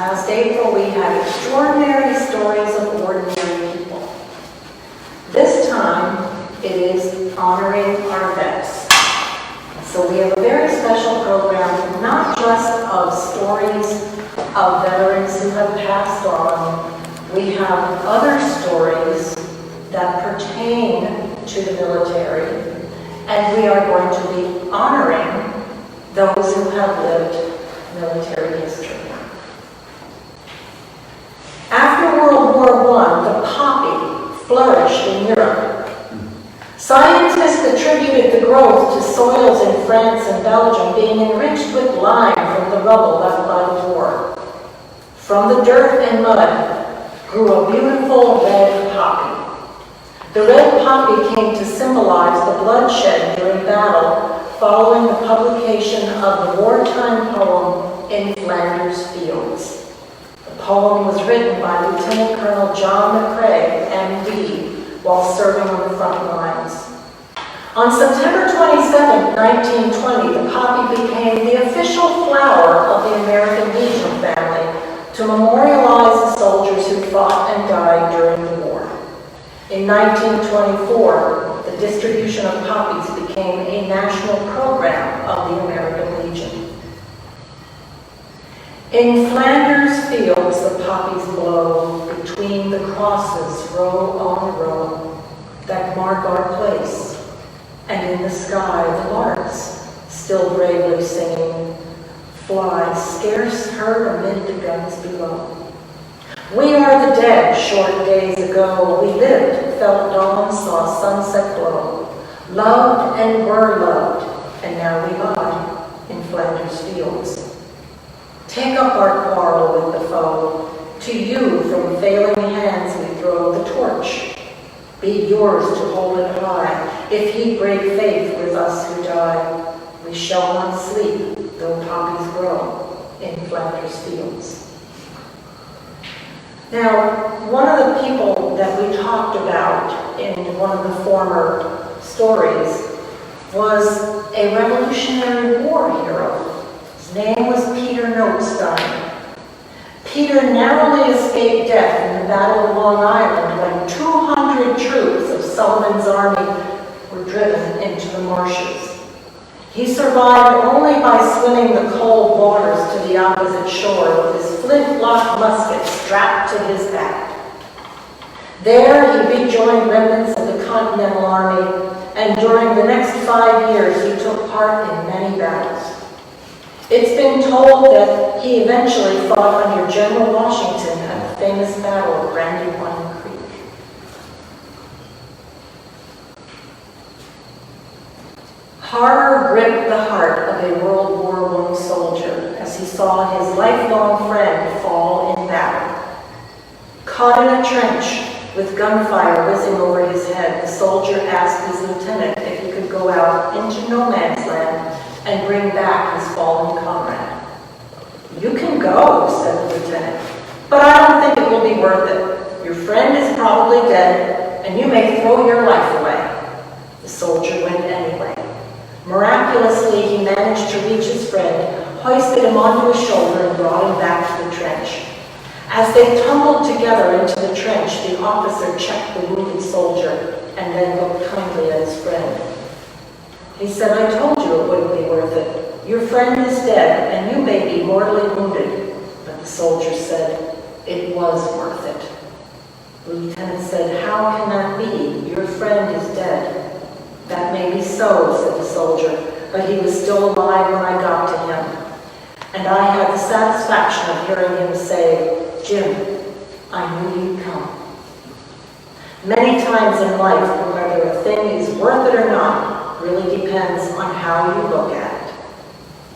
past April, we had extraordinary stories of ordinary people. This time, it is honoring our vets. So we have a very special program, not just of stories of veterans who have passed on. We have other stories that pertain to the military, and we are going to be honoring those who have lived military history. After World War I, the poppy flourished in Europe. Scientists attributed the growth to soils in France and Belgium being enriched with lime from the rubble left by the war. From the dirt and mud grew a beautiful red poppy. The red poppy came to symbolize the bloodshed during battle following the publication of the wartime poem In Flanders Fields. The poem was written by Lieutenant Colonel John McCrae, M.D., while serving on the front lines. On September 27, 1920, the poppy became the official flower of the American Legion family to memorialize the soldiers who fought and died during the war. In 1924, the distribution of poppies became a national program of the American Legion. In Flanders Fields, the poppies blow between the crosses, row on row, that mark our place. And in the sky, the larks, still bravely singing, fly scarce heard amid the guns below. We are the dead, short days ago. We lived, felt dawn, saw sunset glow, loved and were loved, and now we lie in Flanders Fields. Take up our quarrel with the foe. To you from failing hands we throw the torch. Be yours to hold it high. If he break faith with us who die, we shall not sleep, though poppies grow in Flanders Fields. Now, one of the people that we talked about in one of the former stories was a Revolutionary War hero. His name was Peter Notestein. Peter narrowly escaped death in the Battle of Long Island when 200 troops of Sullivan's army were driven into the marshes. He survived only by swimming the cold waters to the opposite shore with his flintlock musket strapped to his back. There he rejoined remnants of the Continental Army, and during the next 5 years he took part in many battles. It's been told that he eventually fought under General Washington at the famous Battle of Brandywine Creek. Horror gripped the heart of a World War I soldier as he saw his lifelong friend fall in battle. Caught in a trench with gunfire whizzing over his head, the soldier asked his lieutenant if he could go out into no man's land and bring back his fallen comrade. "You can go," said the lieutenant, "but I don't think it will be worth it. Your friend is probably dead, and you may throw your life away." The soldier went anyway. Miraculously, he managed to reach his friend, hoisted him onto his shoulder, and brought him back to the trench. As they tumbled together into the trench, the officer checked the wounded soldier and then looked kindly at his friend. He said, "I told you it wouldn't be worth it. Your friend is dead, and you may be mortally wounded." But the soldier said, "It was worth it." The lieutenant said, "How can that be? Your friend is dead." "That may be so," said the soldier, "but he was still alive when I got to him. And I had the satisfaction of hearing him say, 'Jim, I knew you'd come.'" Many times in life, whether a thing is worth it or not, really depends on how you look at it.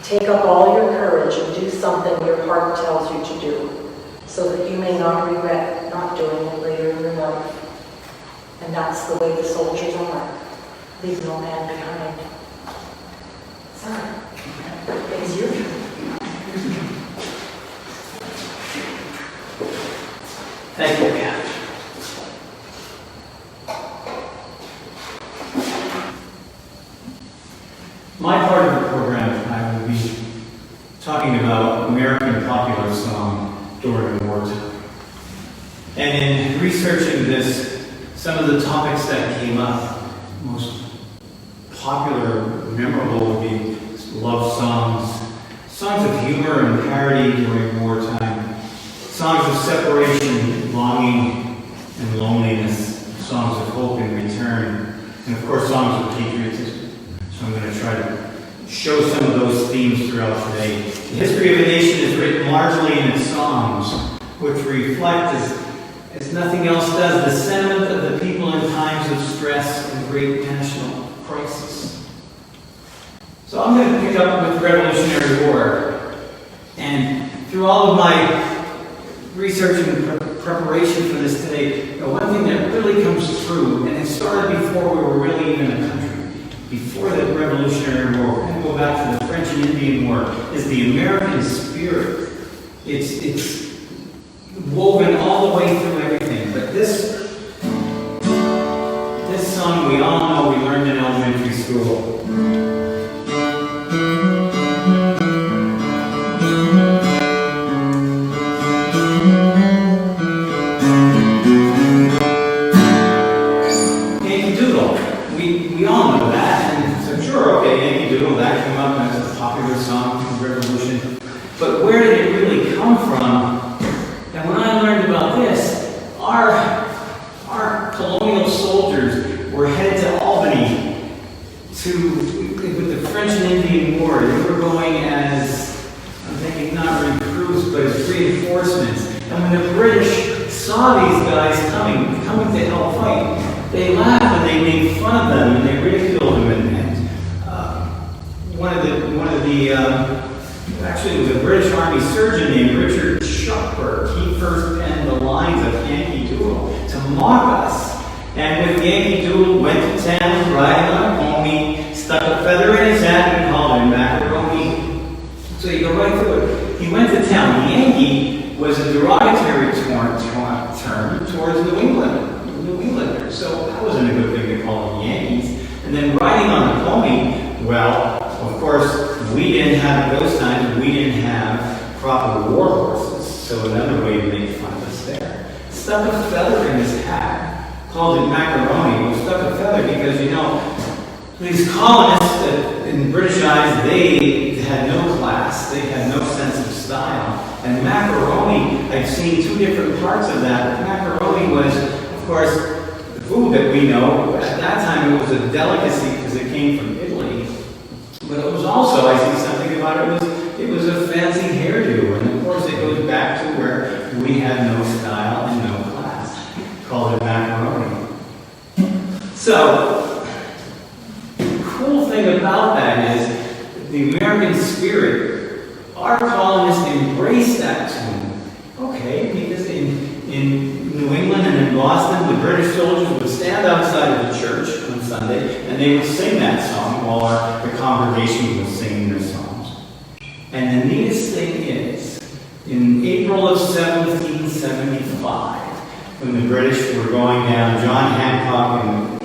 Take up all your courage and do something your heart tells you to do, so that you may not regret not doing it later in your life. And that's the way the soldiers are. Leave no man behind. Sorry, it's your turn. Thank you, Kat. My part of the program, I will be talking about American popular song, during wartime. And in researching this, some of the topics that came up, most popular, memorable would be love songs, songs of humor and parody during wartime, songs of separation, longing, and loneliness, songs of hope and return, and of course songs of patriotism. So I'm going to try to show some of those themes throughout today. The history of a nation is written largely in its songs, which reflect, as nothing else does, the sentiment of the people in times of stress and great national crisis. So I'm going to pick up with the Revolutionary War. And through all of my research and preparation for this today, one thing that really comes through, and it started before we were really even a country, before the Revolutionary War, we're going to go back to the French and Indian War, is the American spirit. It's woven all the way through everything. But this song we all know, we learned in elementary school. We all know that, and so sure, okay, Yankee Doodle, that came up as a popular song from the Revolution. But where did it really come from? And when I learned about this, our colonial soldiers were headed to Albany with the French and Indian War. They were going as, I'm thinking not recruits, but as reinforcements. And when the British saw these guys coming to help fight, they laughed and they made fun of them and they ridiculed them. And actually it was a British Army surgeon named Richard Shuckburgh. He first penned the lines of Yankee Doodle to mock us. And with Yankee Doodle, went to town riding on a pony, stuck a feather in his hat and called him macaroni. So you go right through it. He went to town. Yankee was a derogatory term towards New Englanders. So that wasn't a good thing to call them Yankees. And then riding on a pony, well, of course, we didn't have, those times, we didn't have proper war horses. So another way to make fun of us there. Stuck a feather in his hat, called it macaroni. He stuck a feather because, these colonists, in British eyes, they had no class. They had no sense of style. And macaroni, I've seen two different parts of that. Macaroni was, of course, the food that we know. At that time, it was a delicacy because it came from Italy. But it was also, I see something about it was a fancy hairdo. And of course, it goes back to where we had no style and no class. Called it macaroni. So, the cool thing about that is the American spirit. Our colonists embraced that tune. Okay, because in New England and in Boston, the British soldiers would stand outside of the church on Sunday and they would sing that song while the congregation was singing their songs. And the neatest thing is, in April of 1775, when the British were going down, John Hancock and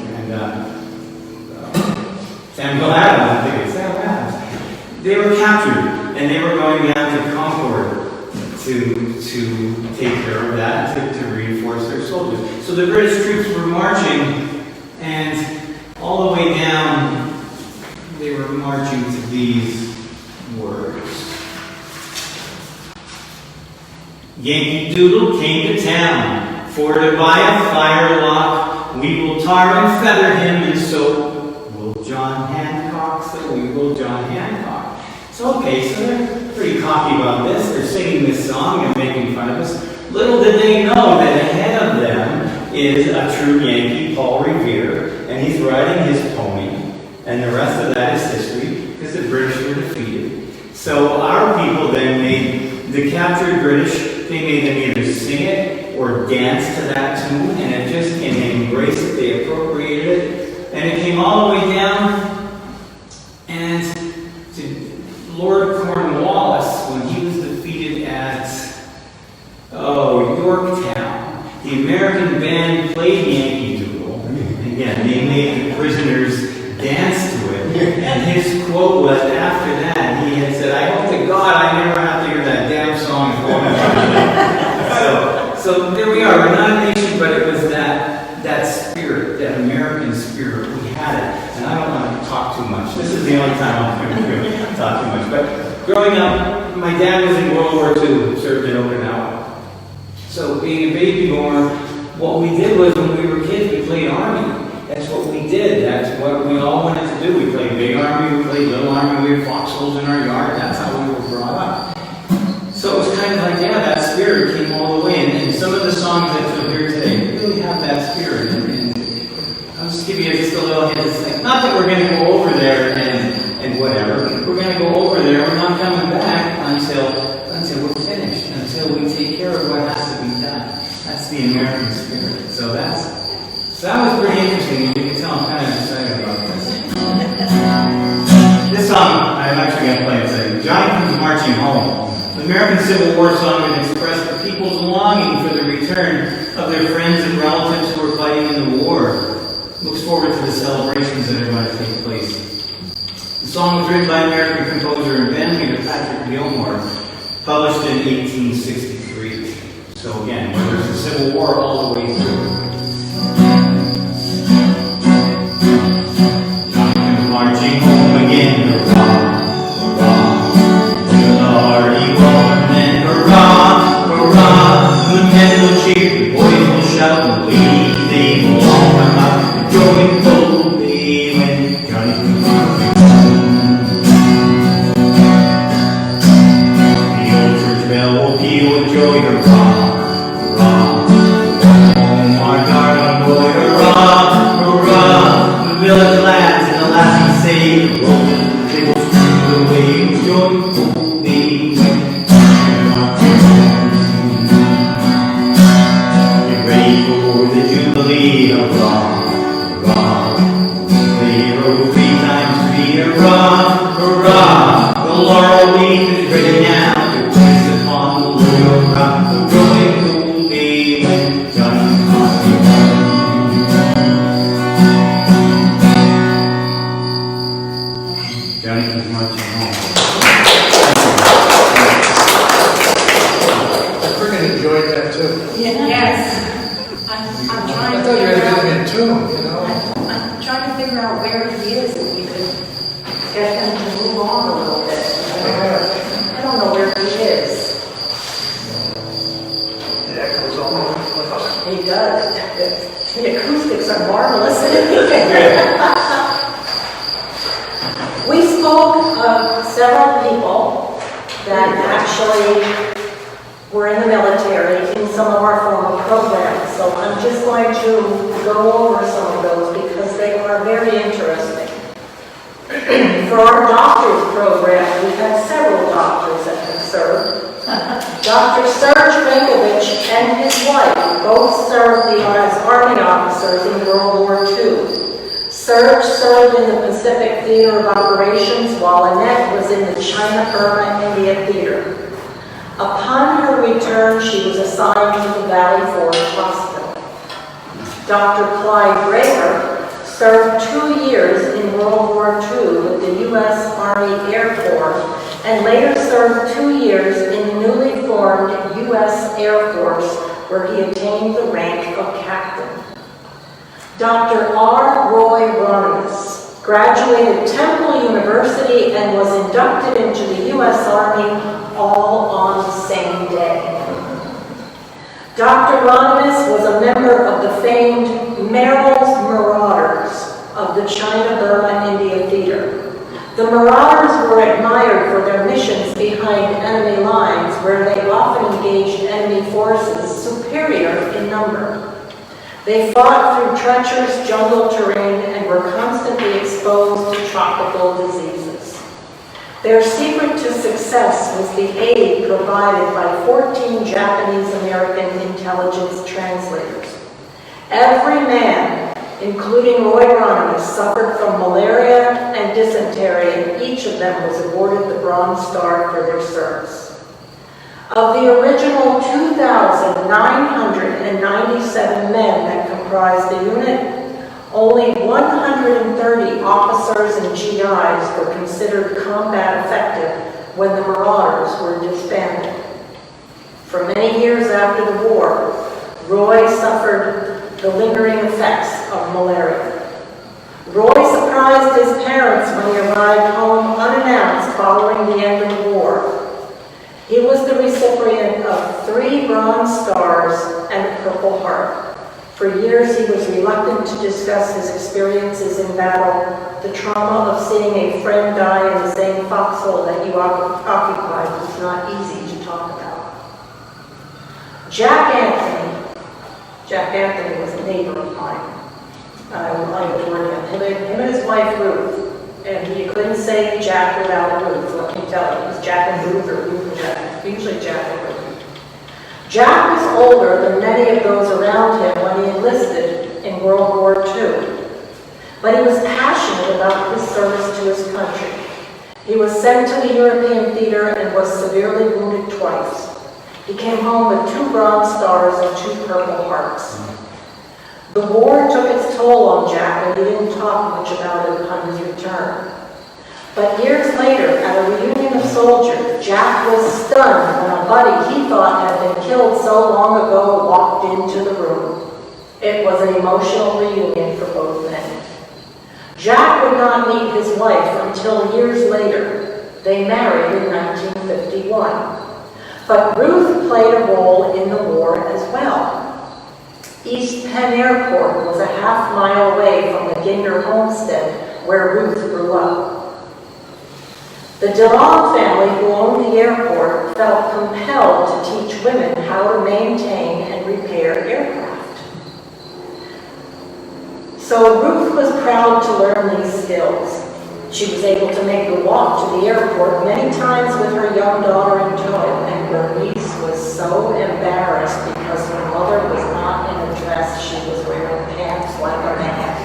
Samuel Adams, I think it's Samuel Adams, they were captured. And they were going down to Concord to take care of that, to reinforce their soldiers. So the British troops were marching, and all the way down, they were marching to these words. Yankee Doodle came to town, for to buy a firelock. We will tar and feather him, and so will John Hancock, so we will John Hancock. So, okay, so they're pretty cocky about this. They're singing this song and making fun of us. Little did they know that ahead of them is a true Yankee, Paul Revere, and he's riding his pony. And the rest of that is history, because the British were defeated. So our people then made the captured British, they made them either sing it or dance to that tune, and it just came, they embraced it, they appropriated it, and it came all the way down, and to Lord Cornwallis, when he was defeated at, Yorktown, the American band played Yankee Doodle. Again, they made the prisoners dance to it. And his quote was, after that, he had said, I hope to God I never have to hear that damn song. are. We're not a nation, but it was that spirit, that American spirit. We had it. And I don't want to talk too much. This is the only time I'm going to talk too much. But growing up, my dad was in World War II, served in Okinawa. So being a baby boomer, what we did was when we were kids, we played Army. That's what we did. That's what we all wanted to do. We played big Army, we played little Army, we had foxholes in our yard. That's how we were brought up. So it was kind of like, yeah, that spirit came all the way. And some of the songs that you'll hear today really have that spirit. And I'll just give you just a little hint. It's like, not that we're going to go over there and whatever. We're going to go over there. We're not coming back until we're finished, until we take care of what has to be done. That's the American spirit. So that was pretty interesting. You can tell I'm kind of excited about this. This song, I'm actually going to play it. Johnny Comes Marching Home. The American Civil War song that expressed the people's longing for the return of their friends and relatives who were fighting in the war. Looks forward to the celebrations that are going to take place. The song was written by American composer and bandleader Patrick Gilmore, published in 1863. So again, there's the Civil War all the way through. Johnny comes marching home again, hurrah, hurrah. With a hearty woman, hurrah, hurrah. The men will cheer, the boys will shout, and the ladies, they will all come out. The joy will be when Johnny comes marching home. The old church bell will peal with joy, hurrah, hurrah. Home, our darling boy, hurrah, hurrah. The village lads and the lassies say, the rolling, they will stream away with joyful day when Johnny marches home. Get ready for the Jubilee, hurrah, hurrah. The hero 3 times 3, hurrah, hurrah. The laurel leaf is ready now to place upon the royal rock. The joyful day when Johnny marches home. Johnny comes marching home. I freaking enjoyed that too. Yes. I'm I trying to thought you figure had out. been in tune, you know? I'm trying to figure out where he is, and we could get him to move on a little bit. I don't know where he is. The echoes all over the place. He does. The acoustics are marvelous. We spoke of several people that actually were in the military in some of our former programs. So I'm just going to go over some of those because they are very interesting. For our doctors program, we've had several doctors that have served. Dr. Serge Benkovich and his wife both served as Army officers in World War II. Serge served in the Pacific Theater of Operations while Annette was in the China-Burma India Theater. Upon her return, she was assigned to the Valley Forge Hospital. Dr. Clyde Graver served 2 years in World War II with the U.S. Army Air Corps and later served 2 years in the newly formed U.S. Air Force, where he attained the rank of captain. Dr. R. Roy Ronimus graduated Temple University and was inducted into the U.S. Army all on the same day. Dr. Ronimus was a member of the famed Merrill's Marauders of the China-Burma India Theater. The Marauders were admired for their missions behind enemy lines, where they often engaged enemy forces superior in number. They fought through treacherous jungle terrain and were constantly exposed to tropical diseases. Their secret to success was the aid provided by 14 Japanese-American intelligence translators. Every man, including Roy Ronimus, suffered from malaria and dysentery, and each of them was awarded the Bronze Star for their service. Of the original 2,997 men that comprised the unit, only 130 officers and GIs were considered combat effective when the Marauders were disbanded. For many years after the war, Roy suffered the lingering effects of malaria. Roy surprised his parents when he arrived home unannounced following the end of the war. He was the recipient of 3 Bronze Stars and a Purple Heart. For years, he was reluctant to discuss his experiences in battle. The trauma of seeing a friend die in the same foxhole that you occupied was not easy to talk about. Jack Anthony was a neighbor of mine. I adored him. Him and his wife Ruth. And you couldn't say Jack without Ruth, let me tell you. It was Jack and Ruth or Ruth and Jack. Usually Jack and Ruth. Jack was older than many of those around him when he enlisted in World War II. But he was passionate about his service to his country. He was sent to the European theater and was severely wounded twice. He came home with 2 Bronze Stars and 2 Purple Hearts. The war took its toll on Jack, and he didn't talk much about it upon his return. But years later, at a reunion of soldiers, Jack was stunned when a buddy he thought had been killed so long ago walked into the room. It was an emotional reunion for both men. Jack would not meet his wife until years later. They married in 1951. But Ruth played a role in the war as well. East Penn Airport was a half-mile away from the Ginder homestead where Ruth grew up. The DeLong family, who owned the airport, felt compelled to teach women how to maintain and repair aircraft. So Ruth was proud to learn these skills. She was able to make the walk to the airport many times with her young daughter in tow, and Bernice was so embarrassed because her mother was not in a dress, she was wearing pants like a man.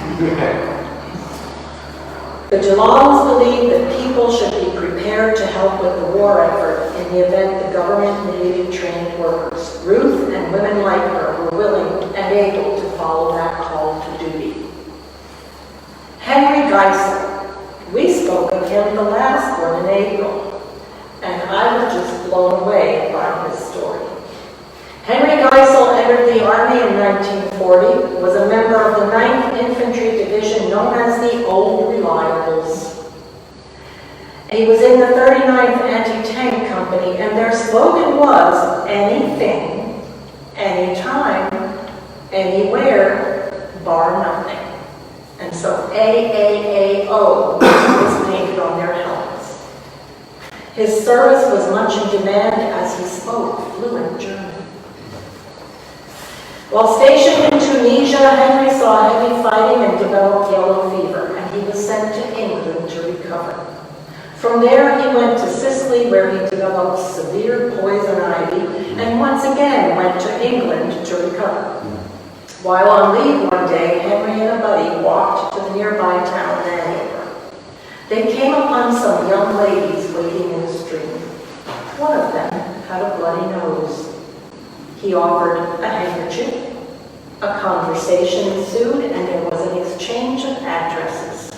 The DeLongs believed that people should be prepared to help with the war effort in the event the government needed trained workers. Ruth and women like her were willing and able to follow that call to duty. Henry Geisel. We spoke of him the last one in April, and I was just blown away by his story. Henry Geisel entered the Army in 1940, was a member of the 9th Infantry Division known as the Old Reliables. He was in the 39th Anti-Tank Company, and their slogan was, anything, anytime, anywhere, bar nothing. And so AAAO was painted on their helmets. His service was much in demand as he spoke fluent German. While stationed in Tunisia, Henry saw heavy fighting and developed yellow fever, and he was sent to England to recover. From there, he went to Sicily, where he developed severe poison ivy, and once again went to England to recover. While on leave one day, Henry and a buddy walked to the nearby town of Andover. They came upon some young ladies wading in a stream. One of them had a bloody nose. He offered a handkerchief. A conversation ensued, and there was an exchange of addresses.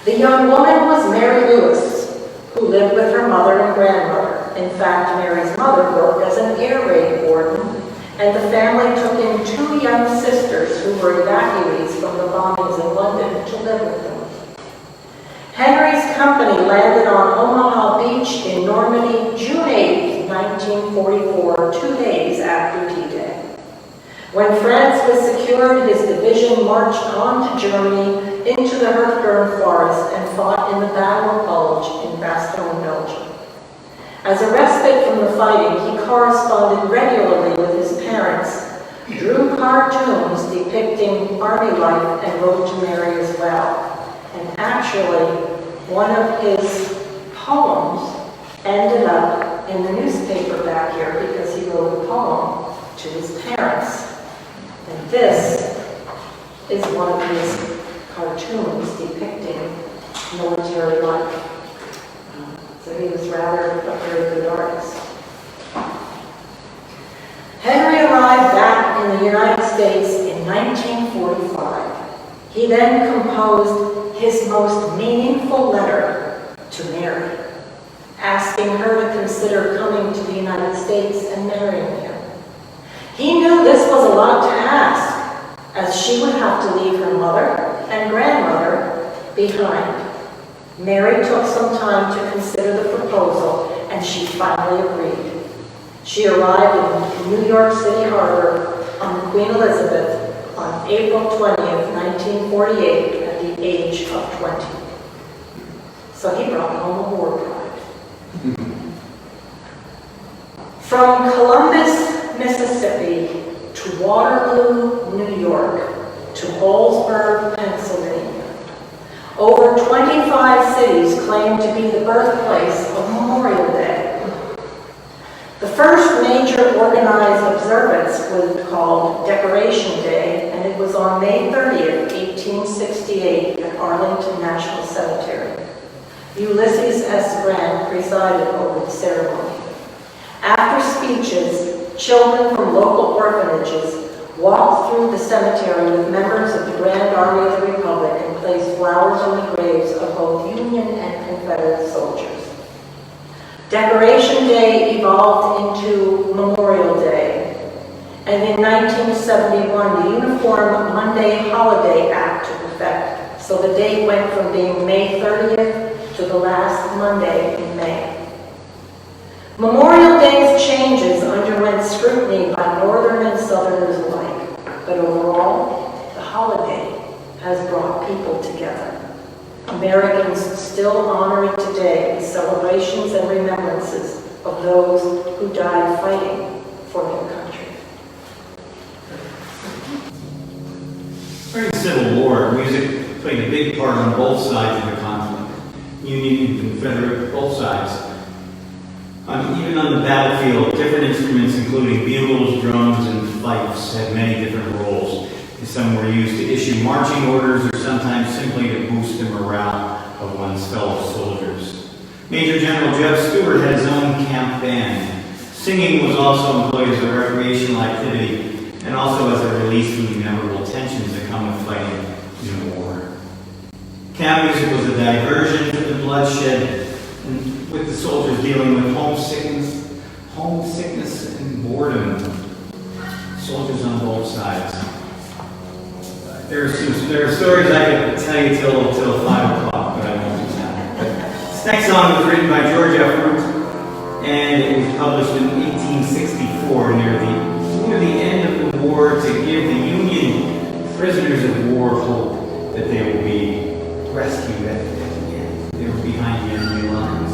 The young woman was Mary Lewis, who lived with her mother and grandmother. In fact, Mary's mother worked as an air raid warden, and the family took in 2 young sisters who were evacuees from the bombings in London to live with them. Henry's company landed on Omaha Beach in Normandy, June 8, 1944, 2 days after D-Day. When France was secured, his division marched on to Germany into the Hurtgern Forest and fought in the Battle of Bulge in Bastogne, Belgium. As a respite from the fighting, he corresponded regularly with his parents, drew cartoons depicting Army life, and wrote to Mary as well. And actually, one of his poems ended up in the newspaper back here because he wrote a poem to his parents. And this is one of his cartoons depicting military life. So he was rather a very good artist. Henry arrived back in the United States in 1945. He then composed his most meaningful letter to Mary, asking her to consider coming to the United States and marrying him. He knew as she would have to leave her mother and grandmother behind. Mary took some time to consider the proposal, and she finally agreed. She arrived in New York City Harbor on the Queen Elizabeth on April 20th, 1948, at the age of 20. So he brought home a war bride. From Columbus, Mississippi, to Waterloo, New York, to Holsburg, Pennsylvania, over 25 cities claim to be the birthplace of Memorial Day. The first major organized observance was called Decoration Day, and it was on May 30th, 1868 at Arlington National Cemetery. Ulysses S. Grant presided over the ceremony. After speeches, children from local orphanages walked through the cemetery with members of the Grand Army of the Republic and placed flowers on the graves of both Union and Confederate soldiers. Decoration Day evolved into Memorial Day, and in 1971, the Uniform Monday Holiday Act took effect, so the date went from being May 30th to the last Monday in May. Memorial Day's changes underwent scrutiny by Northern and Southerners alike, but overall, the holiday has brought people together. Americans still honor it today with celebrations and remembrances of those who died fighting for their country. During the Civil War, music played a big part on both sides of the conflict. Union and Confederate, both sides. Even on the battlefield, different instruments, including bugles, drums, and fifes, had many different roles. Some were used to issue marching orders or sometimes simply to boost the morale of one's fellow soldiers. Major General Jeff Stewart had his own camp band. Singing was also employed as a recreational activity and also as a release from the memorable tensions that come with fighting in war. Camp music was a diversion from the bloodshed, and with the soldiers dealing with homesickness and boredom. Soldiers on both sides. There are stories I could tell you till 5 o'clock, but I won't do that. This next song was written by George F. Root, and it was published in 1864 near the end of the war to give the Union prisoners of war hope that they will be rescued at the end. They were behind the enemy lines.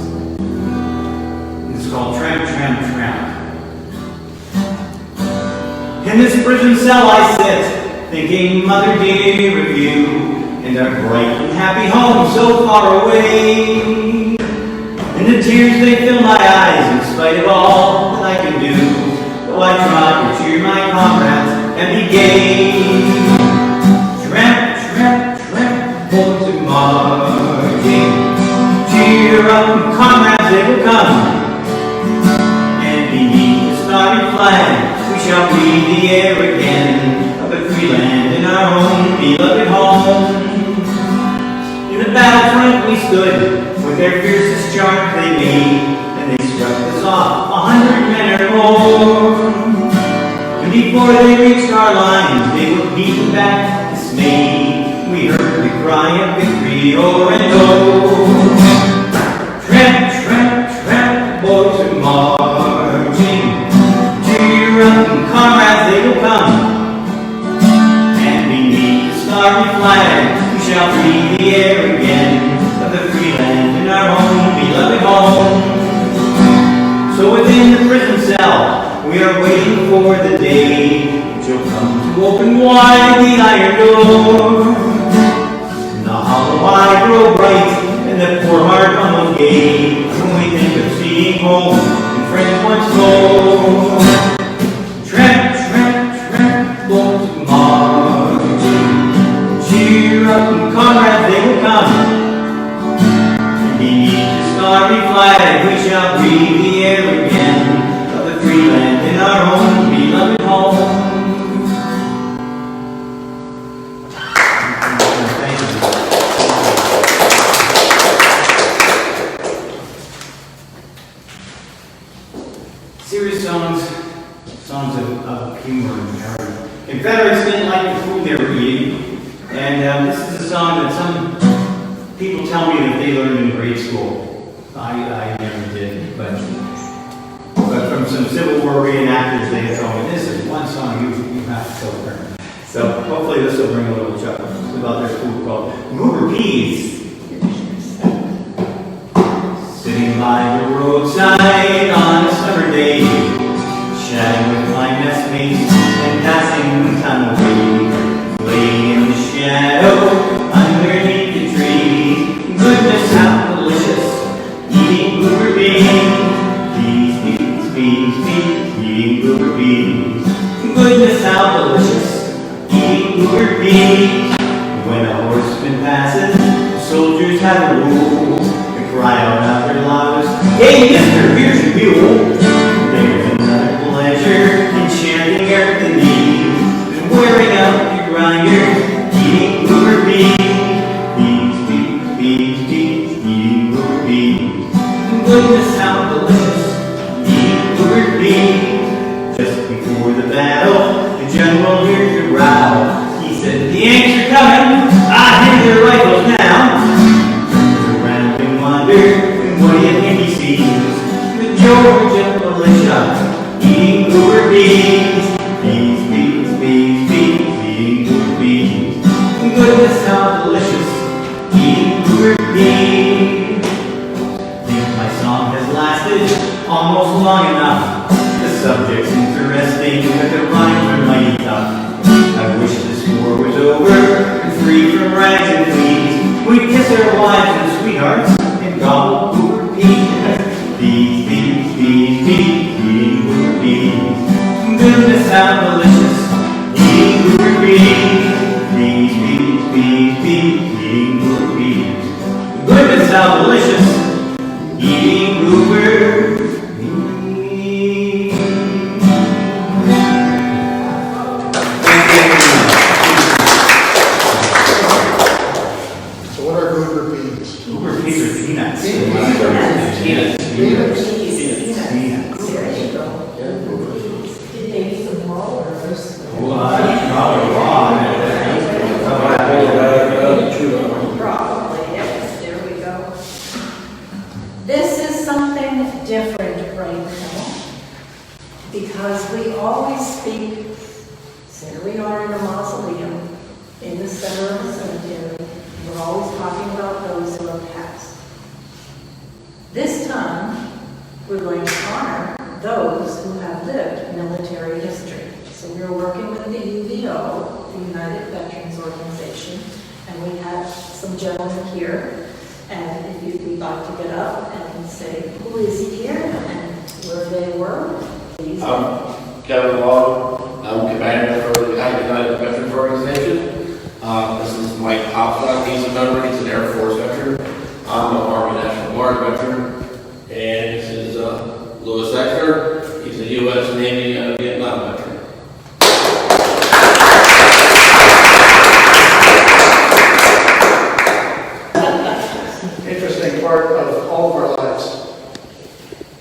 It's called Tramp, Tramp, Tramp. In this prison cell I sit, thinking, Mother dear of you, and our bright and happy home so far away. And the tears they fill my eyes in spite of all that I can do, though I try to cheer my comrades and be gay. Tramp, tramp, tramp, boys are marching. Cheer up, comrades, they will come. And beneath the starry flag, we shall breathe the air again of a free land in our own beloved home. In the battlefront we stood, with their fiercest charge they made, and they struck us off 100 men or more. And before they reached our lines, they were beaten back, dismayed. We heard the cry of victory o'er and o'er. Tramp, tramp, tramp, the boys are marching. Cheer up, and comrades, they will come. And beneath the starry flag, we shall breathe the air again of the free land in our own beloved home. So within the prison cell, we are waiting for the day that you'll come to open wide the iron door. And the hollow eye grow bright, and the poor heart almost gay, when we think of seeing home and friends once more. Tramp, tramp, tramp, boys marching. Cheer up, and comrades, they will come. And beneath the starry flag, we shall breathe the air again of the free land in our own beloved home. Thank you. Serious songs of humor and parody. Confederates didn't like the food they were eating, and this is a song that some people tell me that they learned in grade school. I never did, but from some Civil War reenactors, they told me this is one song you have to still learn. So hopefully this will bring a little chuckle. It's about their food called Goober Peas. Sitting by the roadside on a summer day, chatting with my messmates and passing time away, laying in the shadow underneath the tree. Goodness, how delicious, eating Goober beans. Peas, peas, peas, peas, eating Goober beans. Goodness, how delicious, eating Goober beans. When a horseman passes, the soldiers have a rule to cry out after loudest, "Hey, mister, here's your mule." There's another pleasure in chanting earth and knees, and wearing out your grinder, eating Goober beans. Beans, beans, beans, beans, eating Goober beans. Goodness, how delicious, eating Goober beans. Just before the battle, the general hears a row. He said, "The Yanks are coming, I hear their rifles now." Turns around and wonders, and what do you think he sees? The Georgia militia, eating Goober beans. Beans, beans, beans, beans, eating Goober beans. Goodness, how delicious, eating Goober beans. Think my song has lasted almost long enough. The subject's interesting, but the rhymes are mighty tough. I wish this war was over and free from rags and fleas. We'd kiss our wives and sweethearts and gobble Goober peas. Beans, beans, beans, beans, eating Goober beans. Goodness, how delicious, eating Goober beans. Beans, beans, beans, beans, eating Goober beans. Goodness, how delicious, eating Goober beans. So what are Goober beans? Goober peas are peanuts. Peanuts. Peanuts. There you go. Did they use them raw or first? Probably raw. Probably, yes. There we go. This is something different right now, because we always speak, there we are in a mausoleum, in the center of the cemetery. We're always talking about those who have passed. This time, we're going to honor those who have lived military history. So we're working with the UVO, the United Veterans Organization, and we have some gentlemen here. And if you'd like to get up and say who is here and where they were, please. I'm Kevin Law. I'm commander for the Lehighton United Veterans Organization. This is Mike Hopstock. He's a member. He's an Air Force veteran. I'm an Army National Guard veteran. And this is Louis Exner. He's a U.S. Navy Vietnam veteran. Interesting part of all of our lives.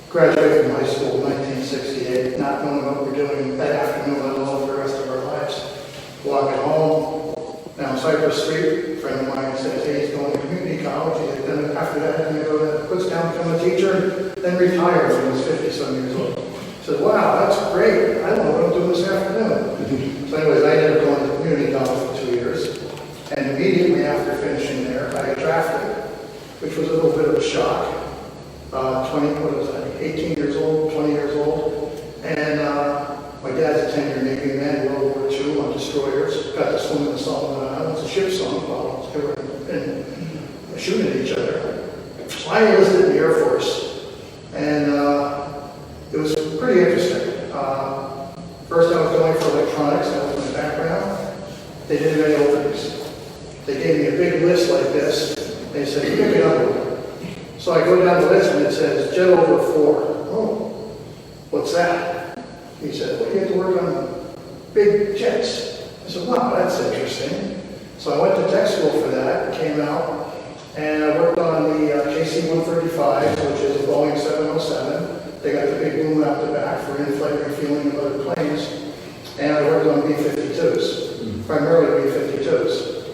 Graduated from high school in 1968, not knowing what we're doing that afternoon, let alone for the rest of our lives. Walking home, down Cypress Street, a friend of mine says, "Hey, he's going to community college." He said, then after that, he's going to go to Kutztown, become a teacher, then retire when he was 50-some years old. I said, "Wow, that's great. I don't know what I'm doing this afternoon." So anyways, I ended up going to community college for 2 years. And immediately after finishing there, I got drafted, which was a little bit of a shock. 18 years old, 20 years old. And my dad's a 10-year Navy man, World War II on destroyers. Got to swim in the Solomon Islands, a ship song while they were shooting at each other. So I enlisted in the Air Force, and it was pretty interesting. First, I was going for electronics, that was my background. They didn't have any openings. They gave me a big list like this. They said, "Pick another one." So I go down the list and it says, "Jet over 4. Oh, what's that? He said, "Well, you have to work on big jets." I said, "Wow, that's interesting." So I went to tech school for that, came out, and I worked on the KC-135, which is a Boeing 707. They got the big boom out the back for in-flight refueling of other planes. and I worked on B-52s, primarily B-52s.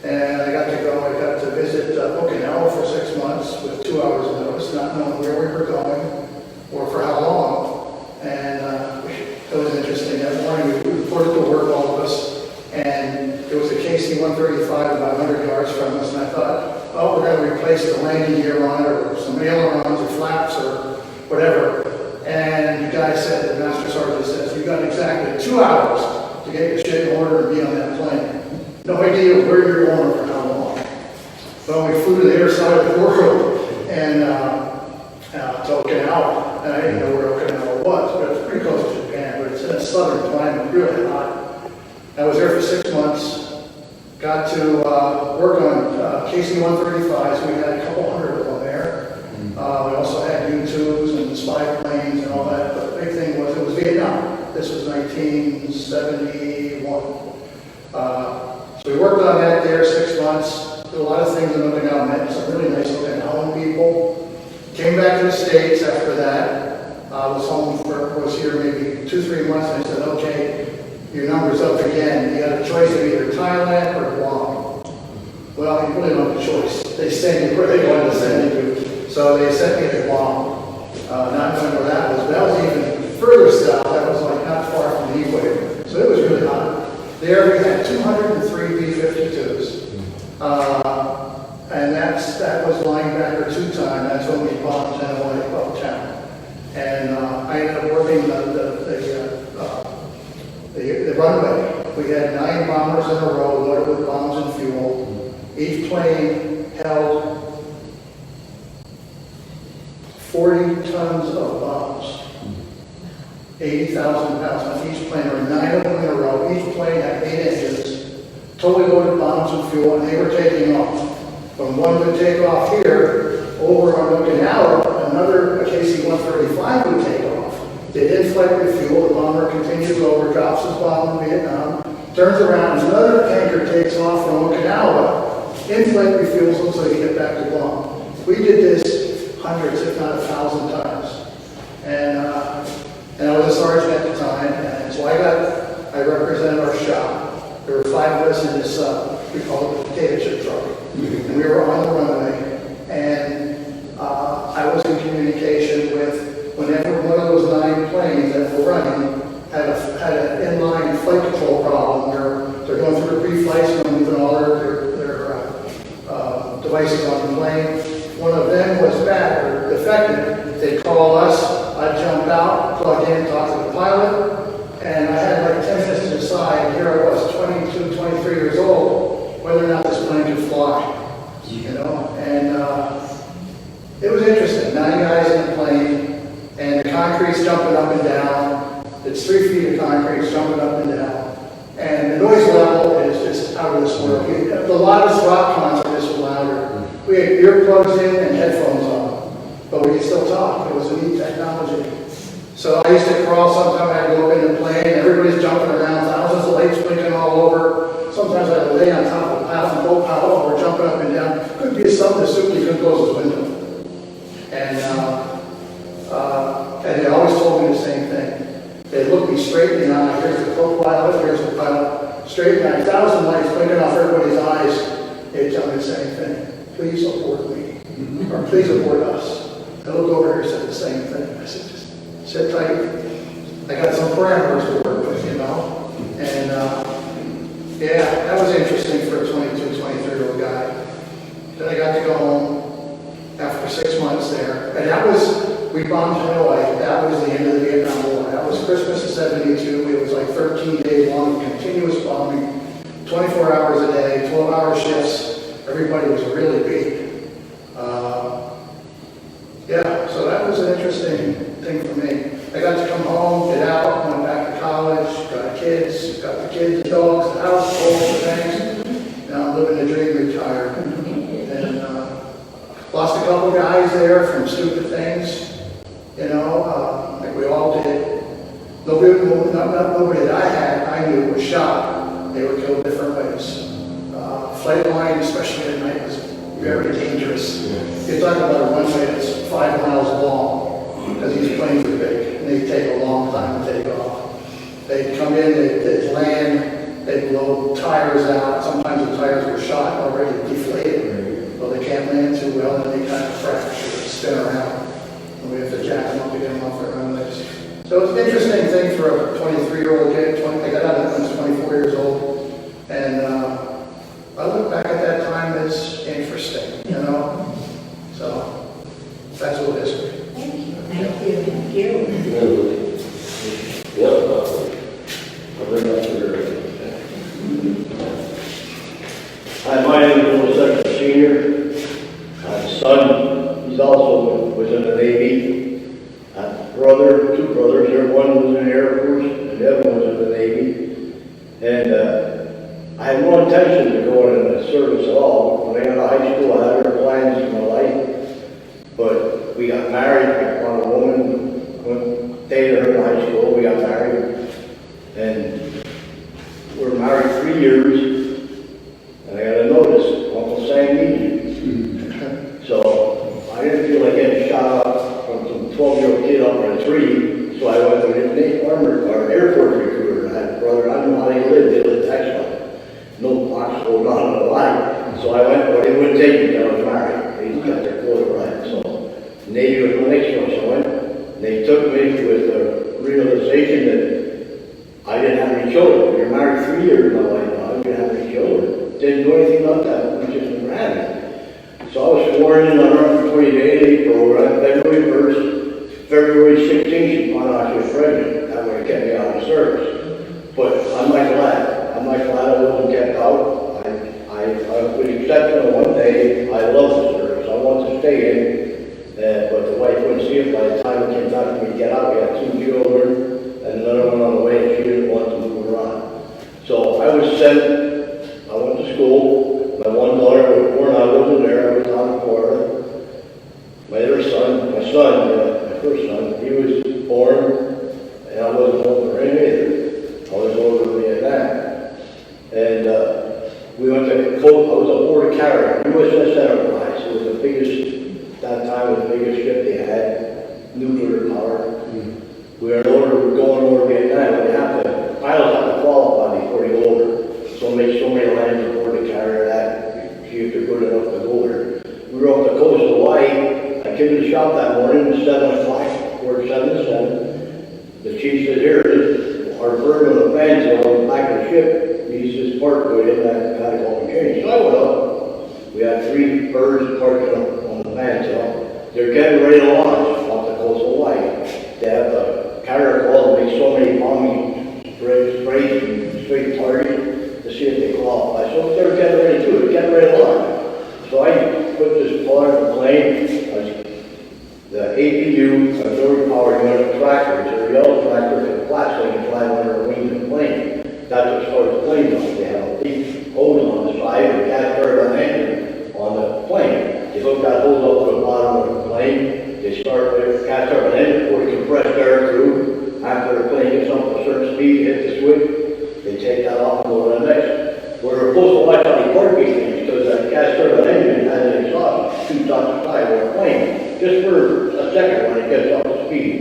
And I got to visit Okinawa for 6 months with 2 hours of notice, not knowing where we were going or for how long. And it was interesting. That morning we reported to work, all of us, and it was a KC-135 about 100 yards from us, and I thought, oh, we're going to replace the landing gear on it, or some ailerons or flaps or whatever. And the guy said, the master sergeant says, you got exactly 2 hours to get your shit in order and be on that plane. No idea where you're going or for how long. But we flew to the other side of the world and to Okinawa. And I didn't know where Okinawa was, but it was pretty close to Japan. But it's in a southern climate, really hot. I was there for 6 months. Got to work on KC-135s. We had a couple hundred of them there. We also had U-2s and spy planes and all that. But the big thing was, it was Vietnam. This was 1971. So we worked on that there 6 months. Did a lot of things in Okinawa. Met some really nice Okinawan people. Came back to the States after that. Was here maybe 2-3 months. And I said, okay, your number's up again. You got a choice of either Thailand or Guam. Well, you really don't have a choice. They send you where they want to send you. So they sent me to Guam. Not knowing where that was. But that was even further south. That was like not far from the equator. So it was really hot. There we had 203 B-52s. And that was linebacker 2-time. That's when we bombed Hanoi above town. And I ended up working the runway. We had 9 bombers in a row loaded with bombs and fuel. Each plane held 40 tons of bombs. 80,000 pounds on each plane. There were 9 of them in a row. Each plane had 8 engines, totally loaded bombs and fuel, and they were taking off. When one would take off here, over on Okinawa, another KC-135 would take off. They'd inflate with fuel, the bomber continues over, drops his bomb in Vietnam, turns around, another tanker takes off from Okinawa, inflate refuels them so they get back to Guam. We did this hundreds, if not 1,000 times. And I was a sergeant at the time, and so I represented our shop. There were 5 of us in this, we call it the potato chip truck. And we were on the runway, and I was in communication with, whenever one of those 9 planes that were running had an inline flight control problem. They're going through the pre-flights and moving all their devices on the plane. One of them was bad or defective. They'd call us, I'd jump out, plug in, talk to the pilot, and I had like 10 minutes to decide. Here I was, 22, 23 years old, whether or not this plane could fly, you know. And it was interesting. 9 guys in the plane, and the concrete's jumping up and down. It's 3 feet of concrete jumping up and down, and the noise level is just out of this world. The loudest rock concerts was louder. We had earplugs in and headphones on, but we could still talk. It was a neat technology. So I used to crawl. Sometimes I'd go up in the plane. Everybody's jumping around, thousands of lights blinking all over. Sometimes I'd lay on top of the paddle and boat paddle, or jumping up and down. Could be something stupid, you couldn't close his window. And they always told me the same thing. They looked me straight in the eye. Here's the co-pilot, here's the pilot. Straight in the eye, 1,000 lights blinking off everybody's eyes. They tell me the same thing. Please abort me, or please abort us. I looked over here and said the same thing. I said, just sit tight. I got some parameters to work with, you know. And yeah, that was interesting for a 22, 23-year-old guy. Then I got to go home after 6 months there. And that was, we bombed Hanoi. That was the end of the Vietnam War. That was Christmas of '72. It was like 13 days long, continuous bombing, 24 hours a day, 12-hour shifts. Everybody was really beat. Yeah, so that was an interesting thing for me. I got to come home, get out, went back to college, got kids, the dogs, the house, all the things. Now I'm living the dream, retired. And lost a couple guys there from stupid things, you know, like we all did. Nobody that I knew was shot. They were killed different ways. Flight line, especially at night, was very dangerous. You're talking about a runway that's 5 miles long, because these planes are big, and they take a long time to take off. They'd come in, they'd land, they'd blow tires out. Sometimes the tires were shot already deflated. Well, they can't land too well, and they kind of fracture, spin around. And we have to jack them up to get them off their own legs. So it's an interesting thing for a 23-year-old kid. They got out of it when he was 24 years old. And I look back at that time as interesting, you know? So that's what it is. Thank you. Thank you. Hi, my name is Will Second Senior. My son, he's also was in the Navy. Two brothers here. One was in the Air Force, and the other one was in the Navy. And I had no intention to go in the service at all. When I got out of high school, I had other plans in my life. But we got married. I found a woman, dated her in high school. We got married. And we were married 3 years. And I got a notice, Uncle Sam needs you. So I didn't feel like getting shot up from some 12-year-old kid up in a tree. So I went to the Air Force recruiter. I had a brother, I knew how they lived. They lived Texas. No box going on in the line. So I went, but it wouldn't take me until I was married. They got their quota right. So Navy was my next choice. So I went. And they took me with the realization that I didn't have any children. You're married 3 years, and I'm like, no, I didn't have any children. Didn't do anything about that. We just never had it. So I was sworn in on our 28-day program, February 1st, February 16th, she found out she was pregnant. That would have kept me out of the service. But I'm not glad. I'm not glad I wasn't kept out. With the exception of one day, I love the service. I wanted to stay in, but the wife wouldn't see it. By the time it came time for me to get out, we had 2 children and another one on the way, and she didn't want to move around. So I was sent, I went to school. My one daughter was born, I wasn't there, I was down in Florida. My other son, my first son, he was born, and I wasn't over him either. I was over in Vietnam. And we went to I was aboard a carrier, USS Enterprise. It was the biggest, that time was the biggest ship they had, nuclear power. We were going over Vietnam. Pilots have to qualify before they go over. So many lands aboard the carrier that see if they're good enough to go over. We were off the coast of Hawaii. I came to the shop that morning at 7 o'clock, Port 77. The chief said, here, our bird on the fantail on the back of the ship needs this part put in that kind of called change. So I went up. We had 3 birds parked on the fantail. They're getting ready to launch off the coast of Hawaii. They have a carrier call to make so many bombing sprays and straight targets to see if they qualify. So they were getting ready to do it, getting ready to launch. So I put this part of the plane, the APU, auxiliary power unit tractors, they're yellow tractors with flat so you can fly under the wings of the plane. That's what starts the plane up. They have a big hose on the side and a gas turbine engine on the plane. They hook that hose up to the bottom of the plane. They start their gas turbine engine before they compress air through. After the plane gets up to a certain speed, hit the switch, they take that off and go to the next. We're supposed to watch how they park these things because that gas turbine engine has an exhaust, shoots out the side of the plane, just for a second when it gets up to speed.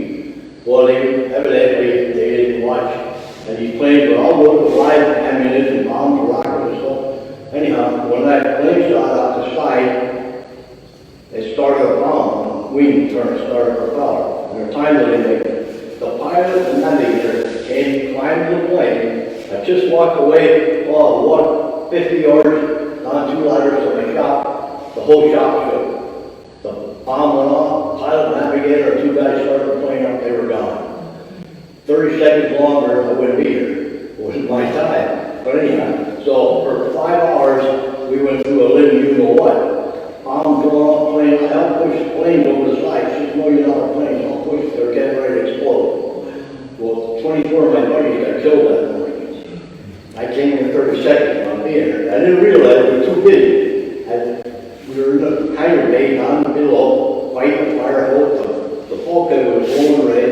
Well, evidently they didn't watch. And these planes were all over the live ammunition, bombs, rockets, and stuff. Anyhow, when that plane shot out the side, they started a bomb. Wing turn started a propeller. And their time delay, the pilot and navigator came, climbed the plane. I just walked away, walked 50 yards, down 2 ladders to my shop. The whole shop shook. The bomb went off, pilot, navigator, 2 guys started the plane up, they were gone. 30 seconds longer, I wouldn't be here. It wasn't my time. But anyhow, so for 5 hours, we went through a living you know what. Bomb going off plane, I helped push the planes over the side, $6 million planes, all pushed, they're getting ready to explode. Well, 24 of my buddies got killed that morning. I came in 30 seconds on being here. I didn't realize we were too busy. We were in the hangar bay down below, fighting fire hose. The bulkhead was blowing red.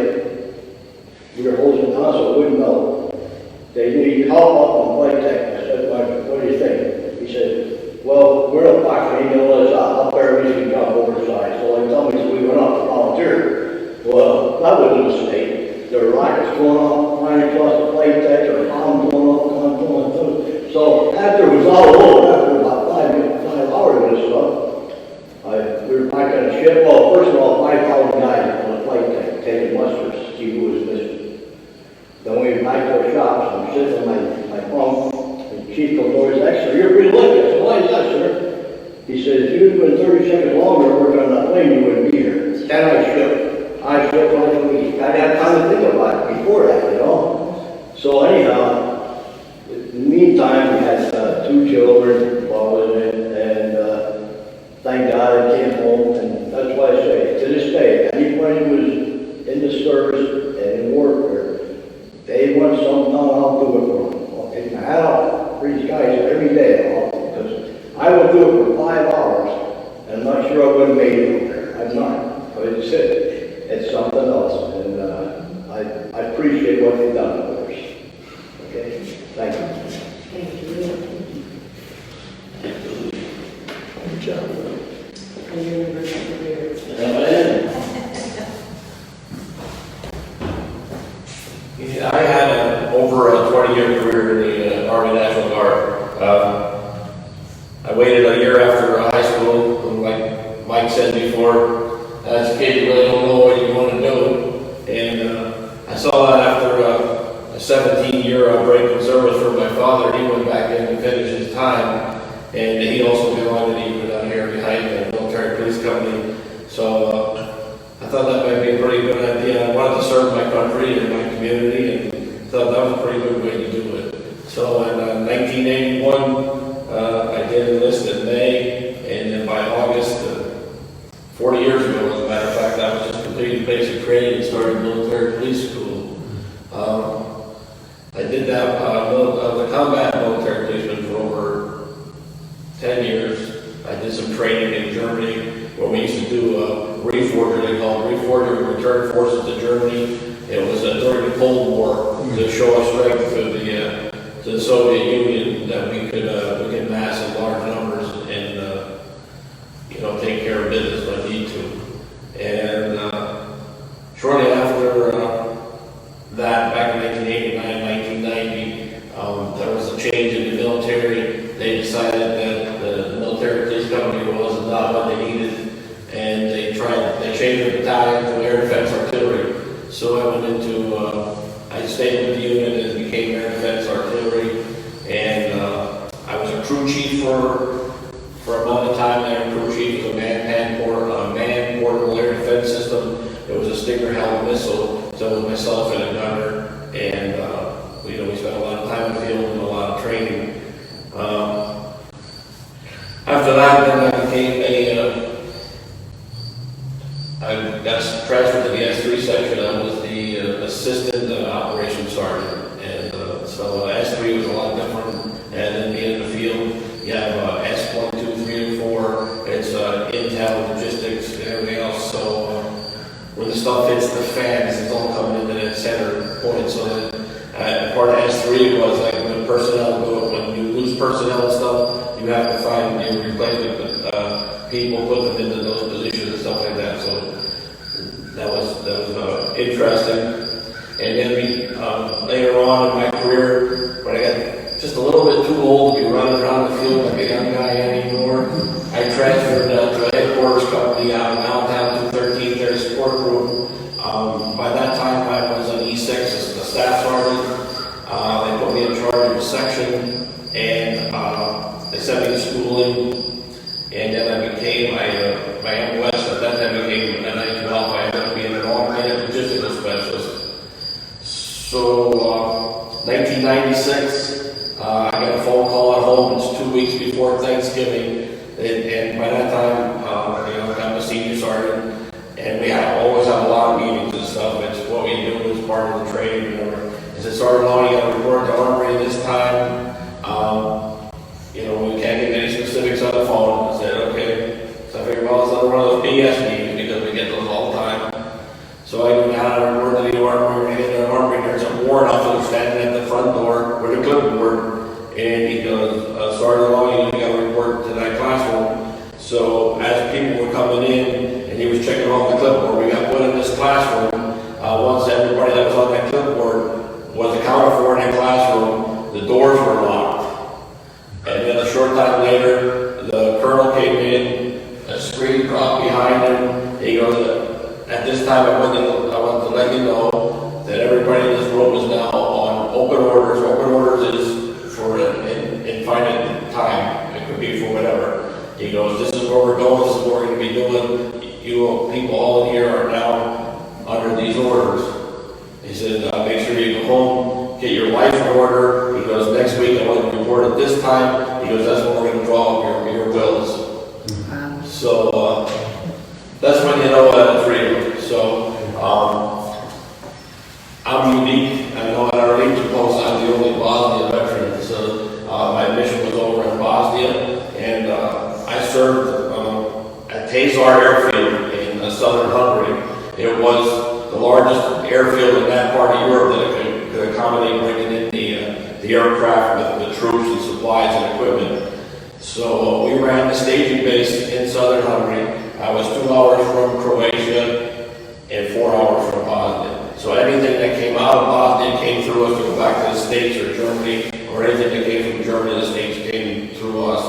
We were hosing down so it wouldn't melt. They needed help up on flight deck. I said, what do you think? He said, well, we're in a box, we ain't gonna let us out. Up there, we can jump over the side. So I told me, so we went up to volunteer. Well, that was a mistake. There were rockets going off, flying across the plate. I'm sitting in my bunk, and the chief comes over, he says, "Actually, you're pretty lucky." I said, "Why is that, sir?" He said, "If you'd been 30 seconds longer working on that plane, you wouldn't be here." Then I shook like a week. I didn't have time to think about it before that, you know. So anyhow, in the meantime, we had 2 children involved in it, and thank God I came home, and that's why I say, to this day, anybody who was in the service and in work, or they want something done, I'll do it for them. I'll take my hat off for these guys every day, because I will do it for 5 hours, and I'm not sure I would have made it over there. I'm not, but it's something else, and I appreciate what they've done for us. Okay, thank you. Thank you. Good job. I remember that career. Yeah, I had over a 20-year career in the Army National Guard. I waited a year after high school, and like Mike said before, as a kid you really don't know what you want to do. And I saw that after a 17-year break in service for my father. He went back in to finish his time, and he also belonged to the unit down here behind the military police company. So I thought that might be a pretty good idea. I wanted to serve my country and my community, and thought that was a pretty good way to do it. So in 1981, I did enlist in May, and then by August, 40 years ago, as a matter of fact, I was just completing basic training and started military police school. I did that, the combat military policeman for over 10 years. I did some training in Germany where we used to do reforger, they call it reforger, return forces to Germany. It was during the Cold War to show our strength to the Soviet Union that we could mass in large numbers and take care of business when need to. And shortly after that, back in 1989, 1990, there was a change in the military. They decided that the military police company was not what they needed, and they changed the battalion to air defense artillery. So I went into, I stayed with the unit and became air defense artillery, and I was a crew chief for a month of time there. Crew chief was a man portable air defense system. It was a Stinger-held missile, so it was myself and a gunner, and we spent a lot of time in the field and a lot of training. After that, then I became I got transferred to the S3 section. I was the assistant operations sergeant, and so S3 was a lot different. And then being in the field, you have S1, 2, 3, and 4. It's intel, logistics, and everything else. So when the stuff hits the fans, it's all coming into that center point. So that part of S3 was like when personnel go, when you lose personnel and stuff, you have to find new replacement people, put them into those positions and stuff like that. So that was interesting. And then later on in my career, when I got just a little bit too old to be running around the field like a young guy anymore, I transferred to a headquarters company out of Allentown, 213th Air Support Group. By that time, I was an E6, a staff sergeant. They put me in charge of a section, and they sent me to schooling. And then I became, my MOS at that time became an I-12. I ended up being an automated logistical specialist. So, 1996, I got a phone call at home. It's 2 weeks before Thanksgiving. And by that time, I'm a senior sergeant. And we always have a lot of meetings and stuff. It's what we do as part of the training. I said, Sergeant Long, you got to report to Armory this time. We can't get any specifics on the phone. I said, okay. So I figured, well, it's another one of those BS meetings because we get those all the time. So I go down and report to the Armory. When I get to the Armory, there's a warrant officer standing at the front door with a clipboard. And he goes, Sergeant Long, you got to report to that classroom. So as people were coming in, and he was checking off the clipboard, we got put in this classroom. Once everybody that was on that clipboard was accounted for in the classroom, the doors were locked. And then a short time later, the colonel came in, a screen dropped behind him. He goes, at this time I want to let you know that everybody in this room is now on open orders. Open orders is for an infinite time. It could be for whatever. He goes, this is where we're going, this is what we're going to be doing. You people all in here are now under these orders. He said, make sure you go home, get your life in order. He goes, next week I want to report at this time. He goes, that's when we're going to draw up your wills. So that's when you know that it's real. So I'm unique. I know at our Legion post I'm the only Bosnian veteran. So my mission was over in Bosnia, and I served at Tazar Airfield in southern Hungary. It was the largest airfield in that part of Europe that could accommodate bringing in the aircraft with the troops and supplies and equipment. So we ran the staging base in southern Hungary. I was 2 hours from Croatia and 4 hours from Bosnia. So anything that came out of Bosnia came through us to go back to the States or Germany, or anything that came from Germany to the States came through us.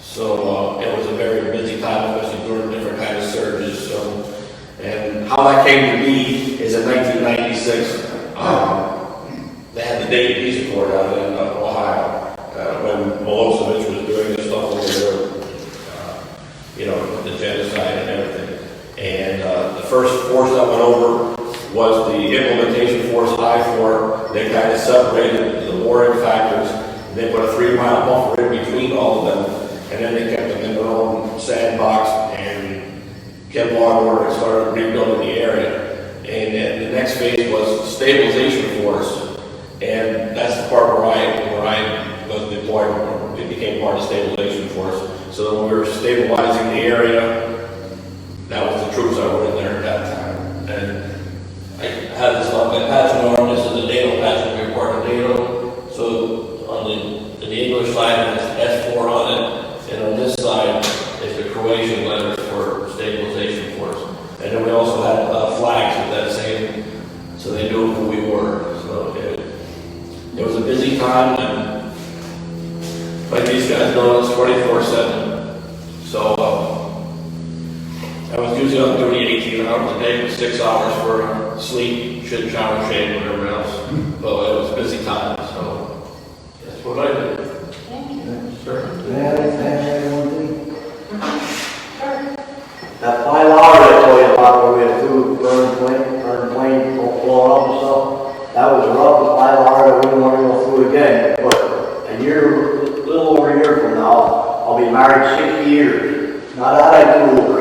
So it was a very busy time, especially during different kinds of surges. So, and how that came to be is in 1996, they had the Day of Peace Accord out in Ohio, when Mausoleum was doing this stuff over there, the genocide and everything. And the first force that went over was the implementation force I-4. They kind of separated the warring factors. They put a 3-mile buffer in between all of them. And then they kept them in their own sandbox and kept law and order and started rebuilding the area. And then the next phase was stabilization force. And that's the part where I was deployed, where it became part of stabilization force. So when we were stabilizing the area, that was the troops that were in there at that time. And I had this patch on the arm. This is the NATO patch when we were part of NATO. So on the English side, it has S4 on it. And on this side is the Croatian letters for stabilization force. And then we also had flags with that same, so they knew who we were. So it was a busy time, and like these guys know, it's 24/7. So I was usually on duty 18 hours a day with 6 hours for sleep, should shower, shave, whatever else. But it was a busy time, so that's what I did. That 5 hours I told you about where we had food, burn plane, blowing up and stuff, that was rough. The 5 hours I wouldn't want to go through again. But a little over a year from now, I'll be married 60 years. Not that I do over.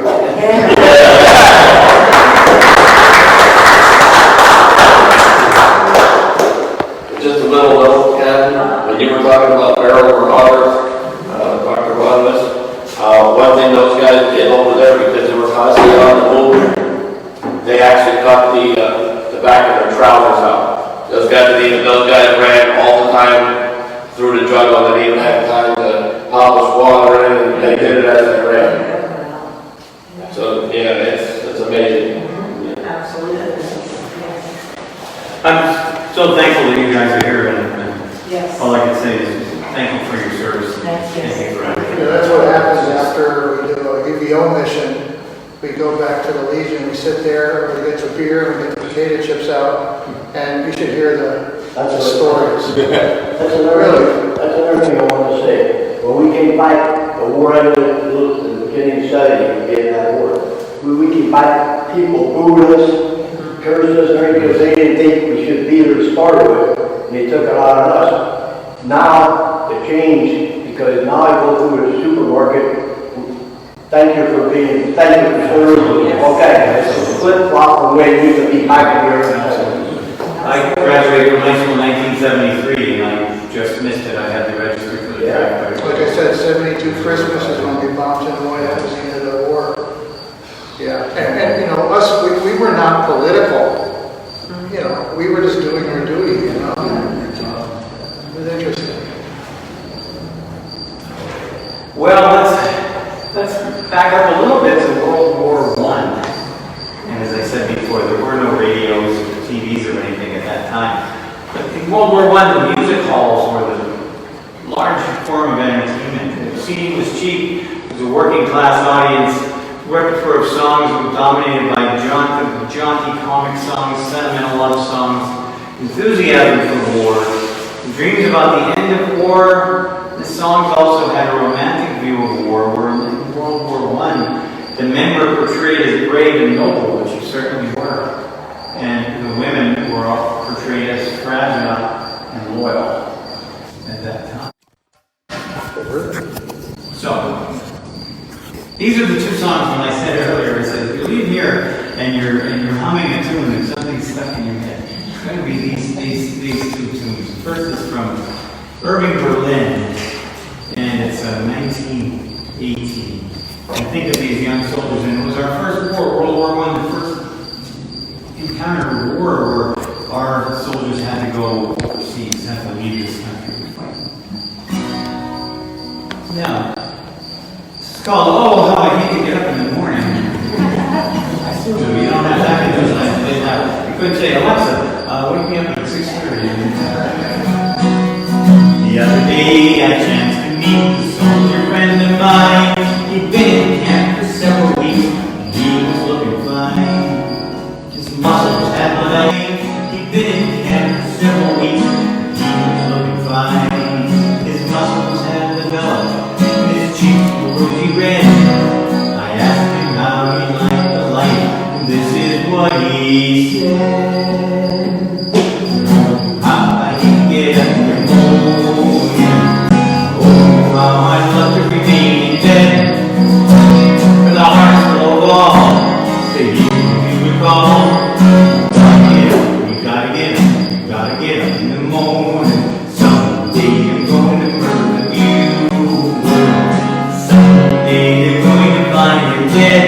Just a little note, Ken, when you were talking about barrel or others, Dr. Rodness, one thing those guys did over there, because they were constantly on the move, they actually cut the back of their trousers out. Those guys ran all the time through the jungle. They didn't even have time to polish water in, and they did it as they ran. So yeah, it's amazing. Absolutely. I'm so thankful that you guys are here, and Yes. all I can say is thankful for your service. And Thank you. thank you for everything. That's what happens after we do a EVO mission. We go back to the Legion, we sit there, we get some beer, we get the potato chips out, and you should hear the stories. That's another thing I want to say. When we came back, the war ended at the beginning of 70, we gave that war. We came back, people booed us, cursed us, and everything, because they didn't think we should be there to start with, and they took it out on us. Now, it changed, because now I go through the supermarket. Thank you for serving. Okay, it's a flip-flop from when you can be back here. I graduated from high school in 1973, and I just missed it. I had to register for the draft. Like I said, 72 Christmas is when we bombed Hanoi. That was the end of the war. Yeah, and you know, us, we were not political. You know, we were just doing our duty, you know. It was interesting. Well, let's back up a little bit to World War I. And as I said before, there were no radios or TVs or anything at that time. But in World War I, the music halls were the large form of entertainment. The seating was cheap. It was a working class audience. The repertoire of songs was dominated by jaunty comic songs, sentimental love songs, enthusiasm for war, Dreams about the end of war. The songs also had a romantic view of war, where in World War I, the men were portrayed as brave and noble, which you certainly were. And the women were all portrayed as fragile and loyal at that time. So, these are the two songs. When I said earlier, I said, if you leave here and you're humming a tune and something's stuck in your head, it's going to be these two tunes. The first is from Irving Berlin, and it's 1918. And think of these young soldiers, and it was our first war, World War I, the first encounter of war where our soldiers had to go overseas, had to leave this country to fight. Now, it's called "Oh, How I Hate to Get Up in the Morning." I still do. You don't have that to do it. You couldn't say, "Alexa, wake me up at 6:30. The other day, I chanced to meet a soldier friend of mine. He'd been in camp for several weeks, and he was looking fine. His muscles had lined. He'd been in camp for several weeks, and he was looking fine. His muscles had developed, and his cheeks were rosy red. I asked him how he liked the life, and this is what he said. How I can get up in the morning. Oh, how I'd love to remain in bed. For the heart's full of all, say you recall. We gotta get up in the morning. Someday I'm going to murder you. Someday they're going to find you dead.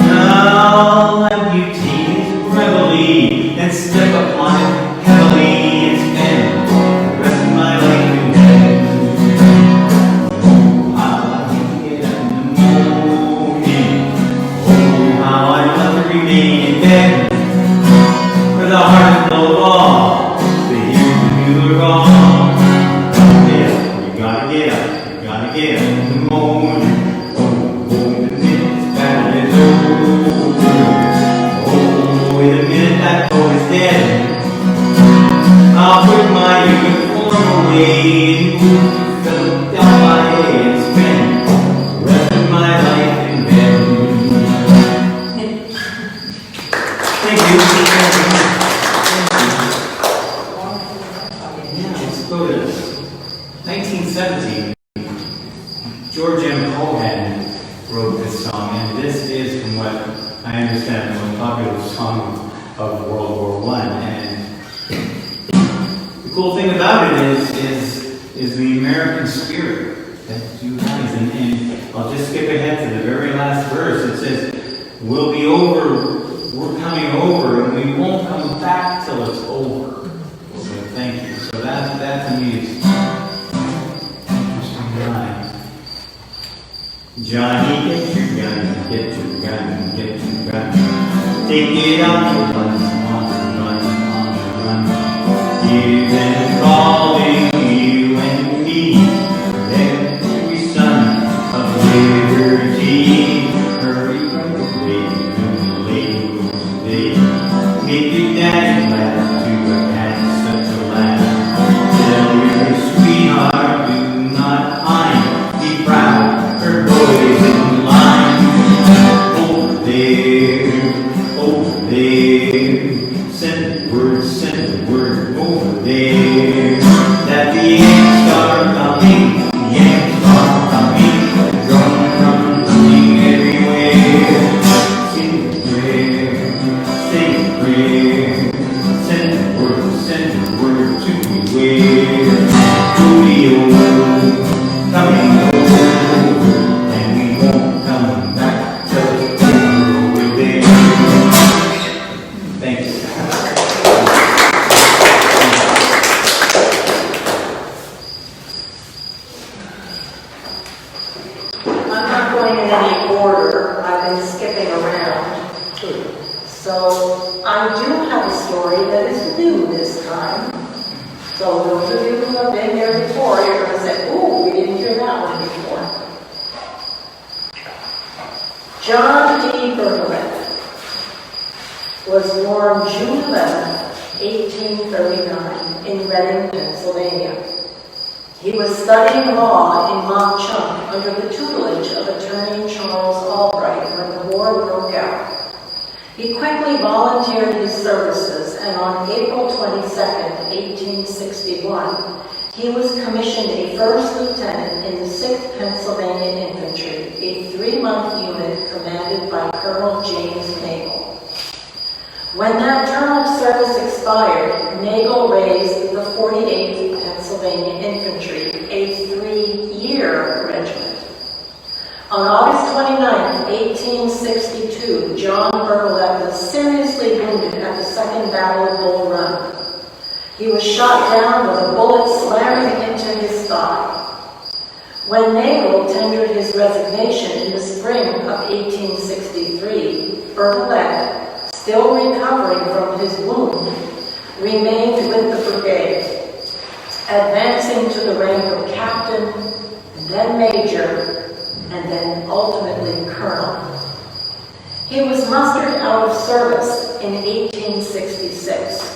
I'll let you take his reveille and step upon it heavily and spend the rest of my life in bed. Oh, how I can get up in the morning. Oh, how I love to remain in bed. For the heart full of all, to hear the bugle call. Yeah, you gotta get up in the morning. Oh, the minute battle is over. Oh, the minute that foe is dead, I'll put my uniform away and move to Philadelphia and spend the rest of my life in bed. Thank you. Yeah, let's go to 1917. George M. Cohan wrote this song, and this is, from what I understand, the most popular song of World War I. And the cool thing about it is the American spirit that you have. And I'll just skip ahead to the very last verse. It says, "We'll be over, we're coming over, and we won't come back till it's over." So thank you. So that to me is interesting line. Johnny, get your gun, get your gun, get your gun. Take it out to run, on the run. Hear them calling you and me, every son of liberty. Hurry from the grave to the lake today. Make your daddy laugh to have had such a laugh. Tell your sweetheart, do not mind, be proud, her boys in line. Over there, send the word, over there, that the Yanks are coming, the Yanks are coming, the drum coming everywhere. Sing a prayer, send the word to beware. Julio, coming over, and we won't come back till it's over there. Thanks. I'm not going in any order. I've been skipping around. So I do have a story that is new this time. So those of you who have been here before, you're going to say, "Ooh, we didn't hear that one before." John D. Berkowitz was born June 11, 1839 in Reading, Pennsylvania. He was studying law in Mauch Chunk under the tutelage of attorney Charles Albright when the war broke out. He quickly volunteered his services, and on April 22, 1861, he was commissioned a first lieutenant in the 6th Pennsylvania Infantry, a 3-month unit commanded by Colonel James Nagle. When that term of service expired, Nagle raised the 48th Pennsylvania Infantry, a 3-year regiment. On August 29, 1862, John Berthollet was seriously wounded at the Second Battle of Bull Run. He was shot down with a bullet slamming into his thigh. When Nagle tendered his resignation in the spring of 1863, Berthollet, still recovering from his wound, remained with the brigade, advancing to the rank of captain, and then major, and then ultimately colonel. He was mustered out of service in 1866.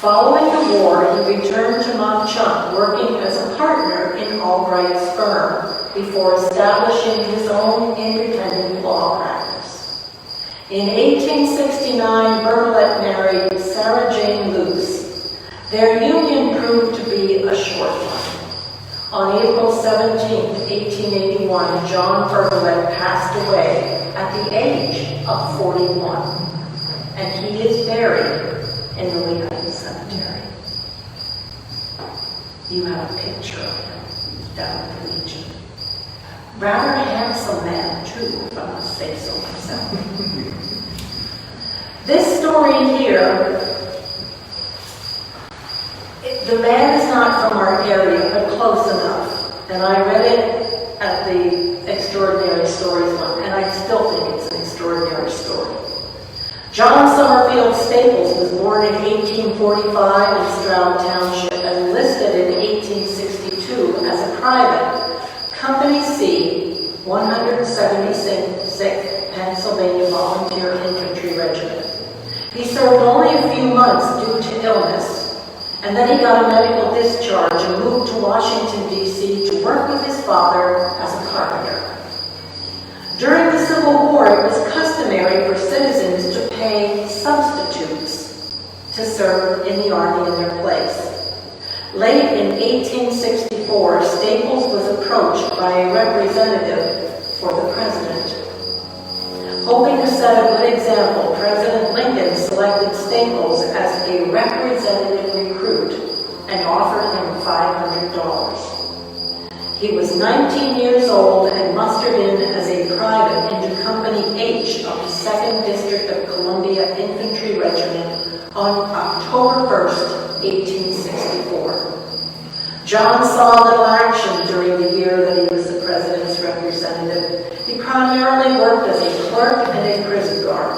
Following the war, he returned to Mauch Chunk, working as a partner in Albright's firm before establishing his own independent law practice. In 1869, Berthollet married Sarah Jane Luce. Their union proved to be a short one. On April 17, 1881, John Berthollet passed away at the age of 41, and he is buried in the Lehighton Cemetery. You have a picture of him down at the Legion. Rather handsome man, too, if I must say so myself. This story here, the man is not from our area, but close enough. And I read it at the Extraordinary Stories one, and I still think it's an extraordinary story. John Summerfield Staples was born in 1845 in Stroud Township and enlisted in 1862 as a private, Company C, 176th Pennsylvania Volunteer Infantry Regiment. He served only a few months due to illness, and then he got a medical discharge and moved to Washington, D.C. to work with his father as a carpenter. During the Civil War, it was customary for citizens to pay substitutes to serve in the Army in their place. Late in 1864, Staples was approached by a representative for the president. Hoping to set a good example, President Lincoln selected Staples as a representative recruit and offered him $500. He was 19 years old and mustered in as a private into Company H of the 2nd District of Columbia Infantry Regiment on October 1st, 1864. John saw little action during the year that he was the president's representative. He primarily worked as a clerk and a prison guard.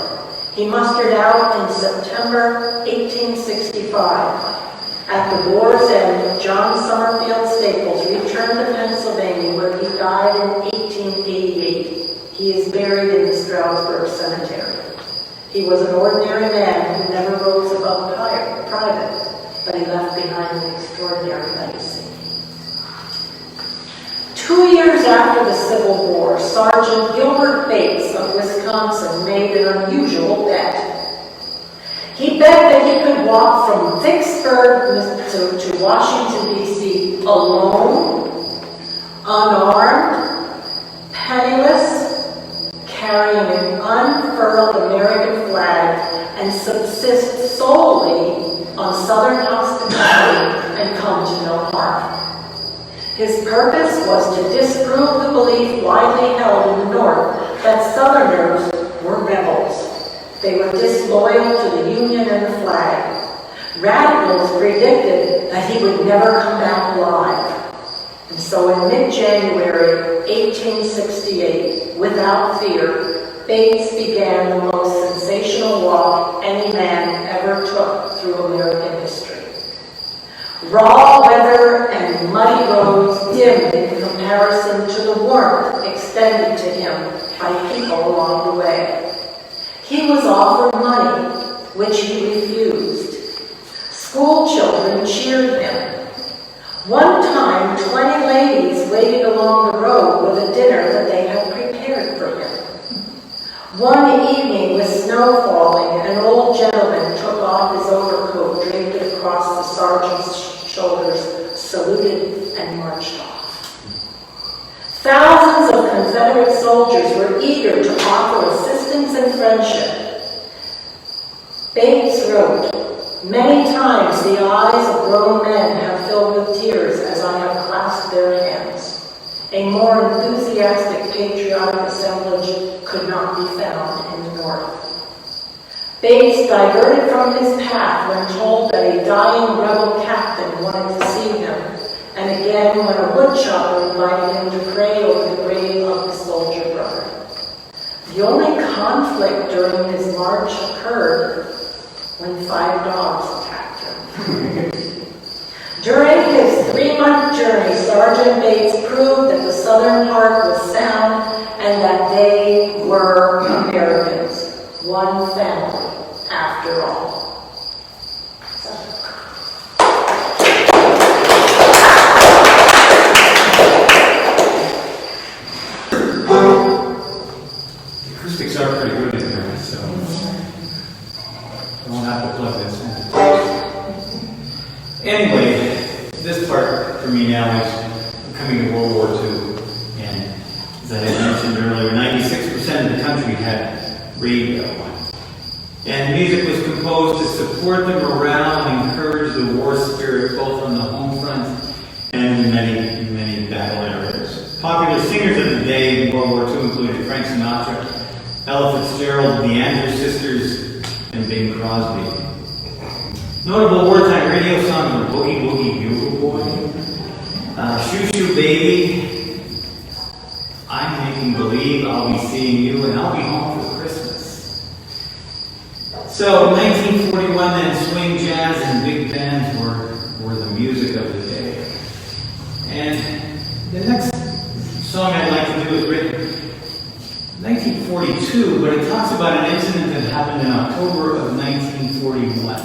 He mustered out in September 1865. At the war's end, John Summerfield Staples returned to Pennsylvania, where he died in 1888. He is buried in the Stroudsburg Cemetery. He was an ordinary man who never rose above private, but he left behind an extraordinary legacy. 2 years after the Civil War, Sergeant Gilbert Bates of Wisconsin made an unusual bet. He bet that he could walk from Vicksburg to Washington, D.C. alone, unarmed, penniless, carrying an unfurled American flag, and subsist solely on Southern hospitality and come to no harm. His purpose was to disprove the belief widely held in the North that Southerners were rebels. They were disloyal to the Union and the flag. Radicals predicted that he would never come back alive. And so in mid-January 1868, without fear, Bates began the most sensational walk any man ever took through American history. Raw weather and muddy roads dimmed in comparison to the warmth extended to him by people along the way. He was offered money, which he refused. School children cheered him. One time, 20 ladies waited along the road with a dinner that they had prepared for him. One evening, with snow falling, an old gentleman took off his overcoat, draped it across the sergeant's shoulders, saluted, and marched off. Thousands of Confederate soldiers were eager to offer assistance and friendship. Bates wrote, "Many times the eyes of grown men have filled with tears as I have clasped their hands. A more enthusiastic patriotic assemblage could not be found in the North." Bates diverted from his path when told that a dying rebel captain wanted to see him, and again when a woodchopper invited him to pray over the grave of his soldier brother. The only conflict during his march occurred when 5 dogs attacked him. During his 3-month journey, Sergeant Bates proved that the Southern heart was sound and that they were Americans, one family after all. The acoustics are pretty good in here, so I won't have to plug this in. Anyway, this part for me now is coming to World War II, and as I had mentioned earlier, 96% of the country had radio. And music was composed to support the morale and encourage the war spirit both on the home front and in many battle areas. Popular singers of the day in World War II included Frank Sinatra, Ella Fitzgerald, the Andrews Sisters, and Bing Crosby. Notable wartime radio songs were Boogie Boogie Bugle Boy, Shoo Shoo Baby, I'm Making Believe, I'll Be Seeing You, and I'll Be Home for Christmas. So 1941 then, swing, jazz, and big bands were the music of the day. And the next song I'd like to do is written 1942, but it talks about an incident that happened in October of 1941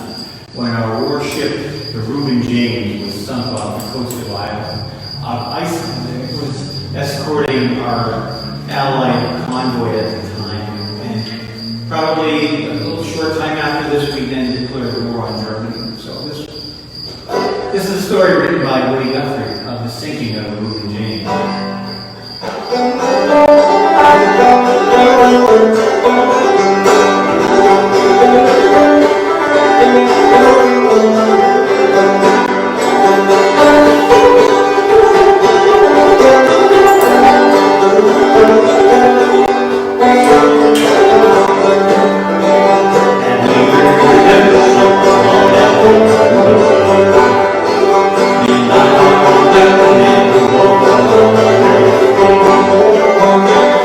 when our warship, the Reuben James, was sunk off the coast of Iceland. And it was escorting our Allied convoy at the time. And probably a little short time after this, we then declared war on Germany. So this is a story written by Woody Guthrie of the sinking of the Reuben James.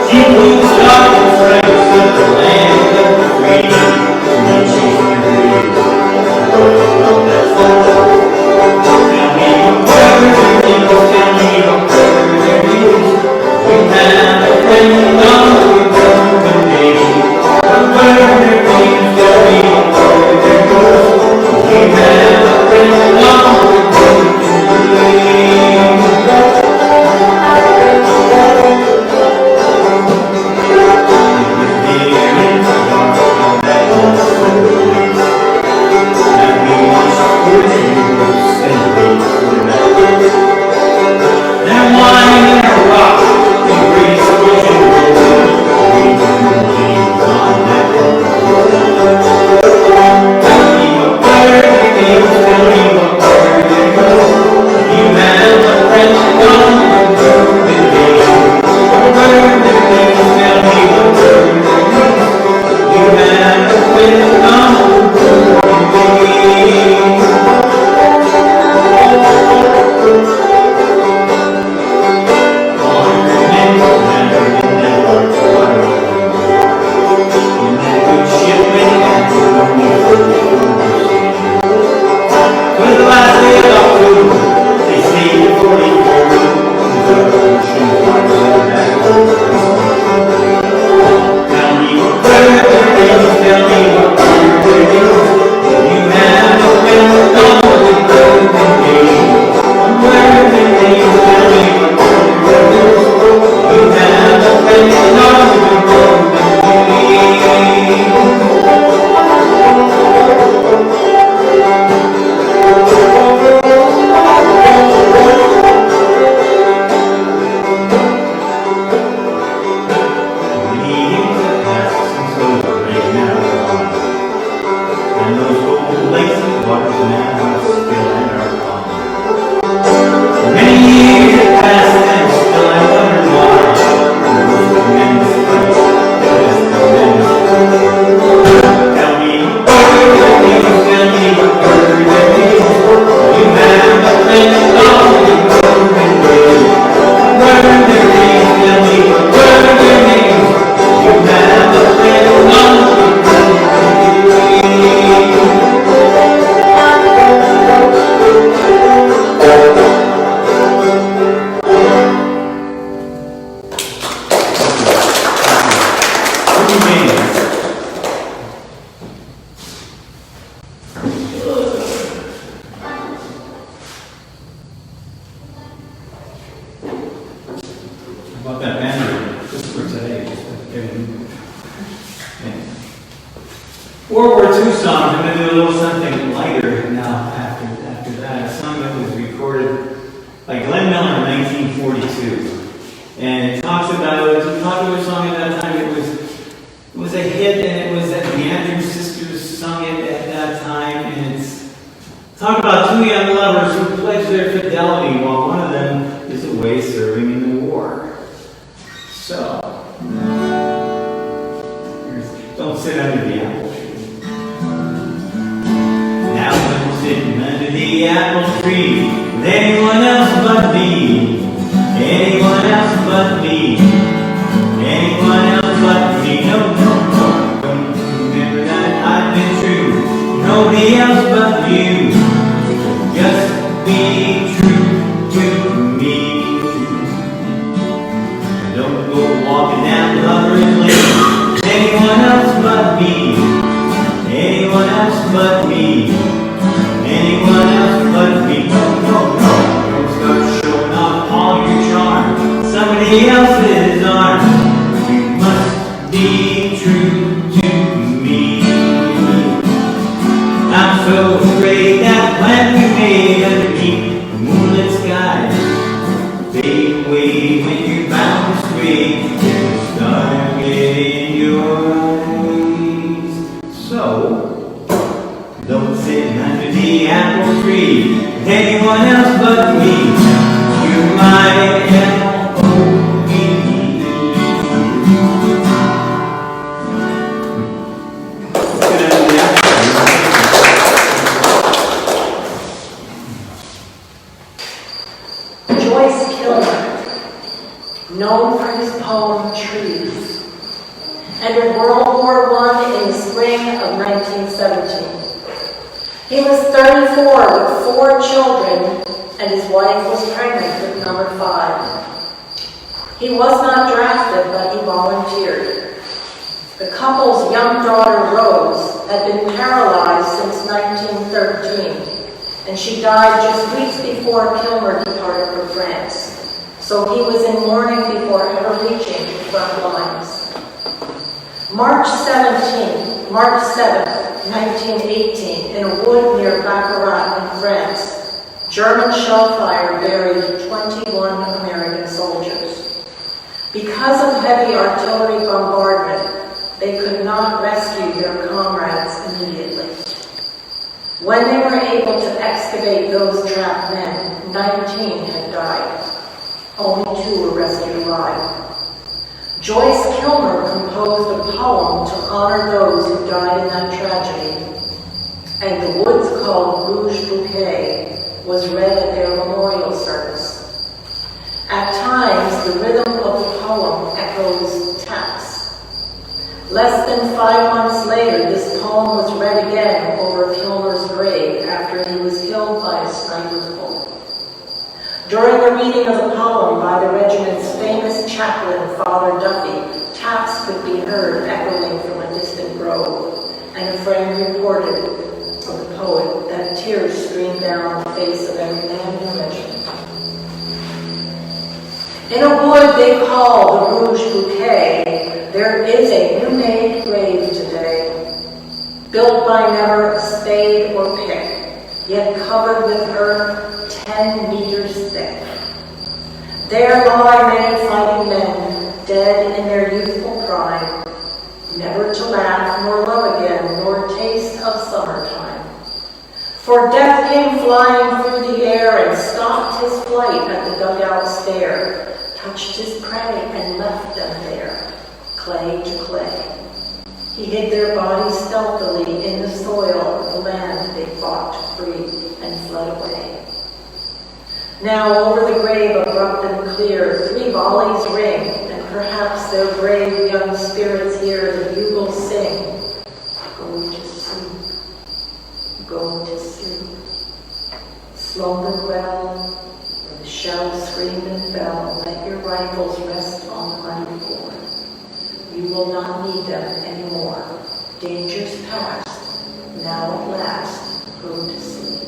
He moves up and strikes at the land. bought that banner just for today. Just to get it. Yeah. World War II songs. I'm going to do a little something lighter now after that. A song that was recorded by Glenn Miller in 1942. And it talks about, it was a popular song at that time. It was a hit, and it was that the Andrews sisters sung it at that time. And it's talk about two young lovers who pledged their fidelity while one of them is away serving in the war. So, don't sit under the apple tree. Now I'm sitting under the apple tree with anyone else but me. Anyone else but me. Anyone else but me. No, no, no. Don't remember that I've been true. Nobody else but you. Just be true to me. Don't go walking down Lover's Lane. Anyone else but me. Anyone else but me. Anyone else but me. No, no, no. Don't start showing off all your charm. Somebody else's arms. You must be true to me. I'm so afraid that plan we made underneath the moonlit skies fade away when you're bound to stray. There's a stargate in your eyes. So, don't sit under the apple tree with anyone else but me. You might L-O-V-E. Joyce Kilmer, known for his poem Trees, entered World War I in the spring of 1917. He was 34 with 4 children, and his wife was pregnant with number 5. He was not drafted, but he volunteered. The couple's young daughter, Rose, had been paralyzed since 1913, and she died just weeks before Kilmer departed for France. So he was in mourning before ever reaching the front lines. March 7, 1918, in a wood near Baccarat in France, German shell fire buried 21 American soldiers. Because of heavy artillery bombardment, they could not rescue their comrades immediately. When they were able to excavate those trapped men, 19 had died. Only 2 were rescued alive. Joyce Kilmer composed a poem to honor those who died in that tragedy, and the woods called Rouge Bouquet was read at their memorial service. At times, the rhythm of the poem echoes taps. Less than 5 months later, this poem was read again over Kilmer's grave after he was killed by a sniper's bullet. During the reading of the poem by the regiment's famous chaplain, Father Duffy, taps could be heard echoing from a distant grove, and a friend reported of the poet that tears streamed down the face of every man in the regiment. In a wood they call the Rouge Bouquet, there is a new-made grave today, built by never a spade or pick, yet covered with earth 10 meters thick. There lie many fighting men, dead in their youthful prime, never to laugh nor love again, nor taste of summertime. For death came flying through the air and stopped his flight at the dugout stair, touched his prey and left them there, clay to clay. He hid their bodies stealthily in the soil of the land they fought to free and fled away. Now over the grave abrupt and clear, 3 volleys ring, and perhaps their brave young spirits hear the bugles sing. Go to sleep, go to sleep. Slumber well, where the shells screamed and fell, let your rifles rest on the muddy floor. You will not need them anymore. Dangers past, now at last, go to sleep.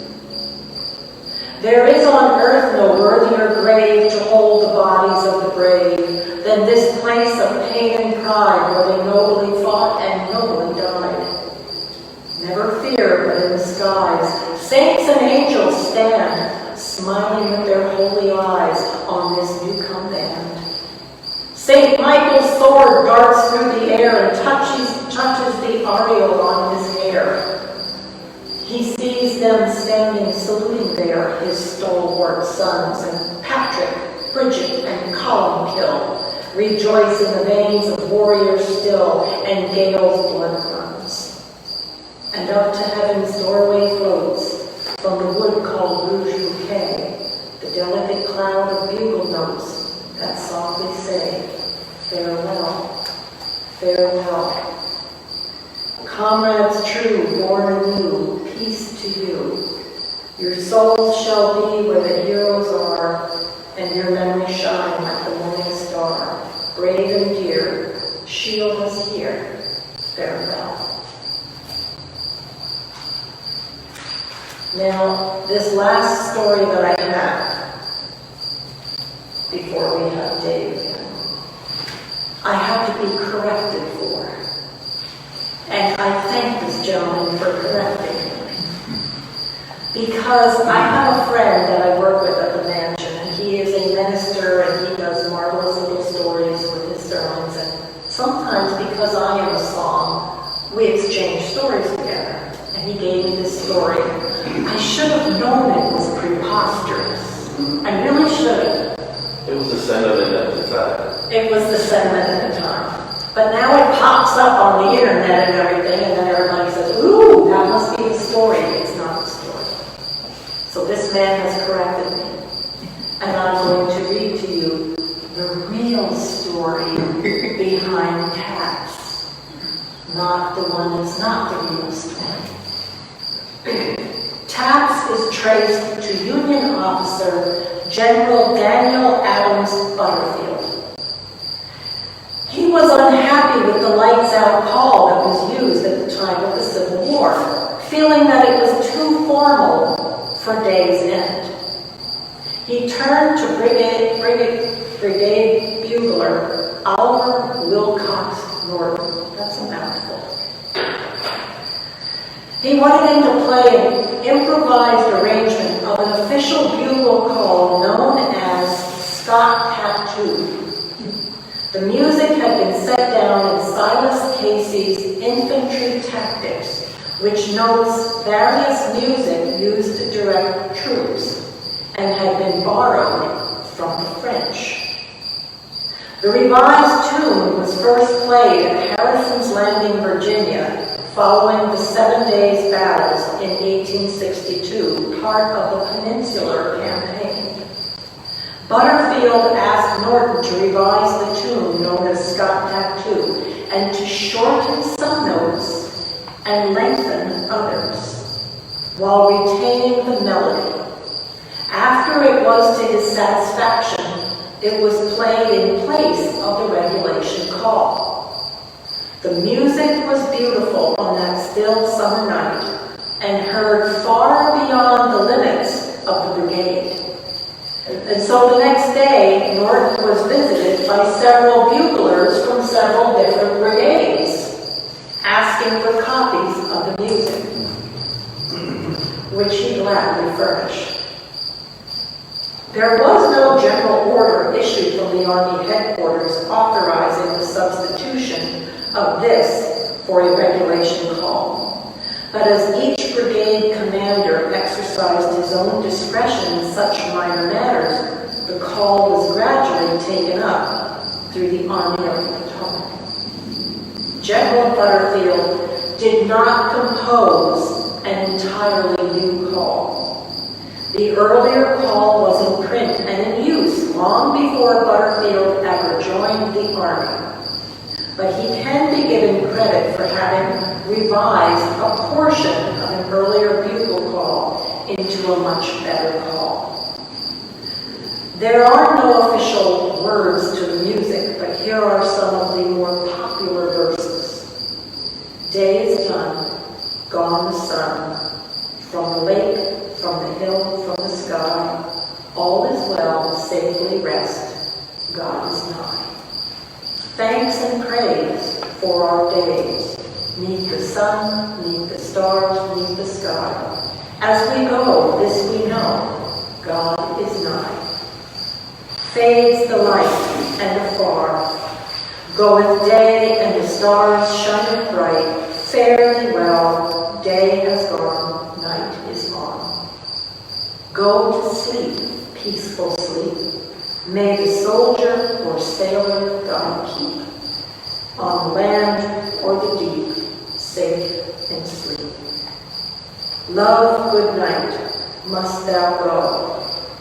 There is on earth no worthier grave to hold the bodies of the brave, than this place of pain and pride where they nobly fought and nobly died. Never fear, but in the skies, saints and angels stand, smiling with their holy eyes on this new come band. St. Michael's sword darts through the air and touches the aureole on his hair. He sees them standing saluting there, his stalwart sons, and Patrick, Bridget, and Columkill rejoice in the veins of warriors still, and Gale's blood runs. And up to heaven's doorway floats, from the wood called Rouge Bouquet, the delicate cloud of bugle notes that softly say, farewell, farewell. Comrades true, born anew, peace to you. Your souls shall be where the heroes are, and your memory shine like the morning star. Brave and dear, shield us here. Farewell. Now, this last story that I have, before we have Dave, I have to be corrected for. And I thank this gentleman for correcting me. Because I have a friend that I work with at the mansion, and he is a minister, and he does marvelous little stories with his sermons. And sometimes, because I am a song, we exchange stories together. And he gave me this story. I should have known it was preposterous. I really should have. It was the sentiment at the time. It was the sentiment at the time. But now it pops up on the internet and everything, and then everybody says, ooh, that must be the story. It's not the story. So this man has corrected me. And I'm going to read to you the real story behind Taps, not the one that's not the real story. Taps is traced to Union officer General Daniel Adams Butterfield. He was unhappy with the lights out call that was used at the time of the Civil War, feeling that it was too formal for day's end. He turned to Brigade Bugler Oliver Wilcox Norton. That's a mouthful. He wanted him to play an improvised arrangement of an official bugle call known as Scott Tattoo. The music had been set down in Silas Casey's Infantry Tactics, which notes various music used to direct troops, and had been borrowed from the French. The revised tune was first played at Harrison's Landing, Virginia, following the 7 Days Battles in 1862, part of the Peninsular Campaign. Butterfield asked Norton to revise the tune known as Scott Tattoo and to shorten some notes and lengthen others, while retaining the melody. After it was to his satisfaction, it was played in place of the regulation call. The music was beautiful on that still summer night and heard far beyond the limits of the brigade. And so the next day, Norton was visited by several buglers from several different brigades, asking for copies of the music, which he gladly furnished. There was no general order issued from the Army headquarters authorizing the substitution of this for a regulation call. But as each brigade commander exercised his own discretion in such minor matters, the call was gradually taken up through the Army of the Potomac. General Butterfield did not compose an entirely new call. The earlier call was in print and in use long before Butterfield ever joined the Army. But he can be given credit for having revised a portion of an earlier bugle call into a much better call. There are no official words to the music, but here are some of the more popular verses. Day is done, gone the sun, from the lake, from the hill, from the sky, all is well, safely rest, God is nigh. Thanks and praise for our days, 'neath the sun, 'neath the stars, 'neath the sky. As we go, this we know, God is nigh. Fades the light and afar, goeth day and the stars shineth bright. Fare thee well, day has gone, night is on. Go to sleep, peaceful sleep. May the soldier or sailor God keep, on land or the deep, safe in sleep. Love, good night, must thou go,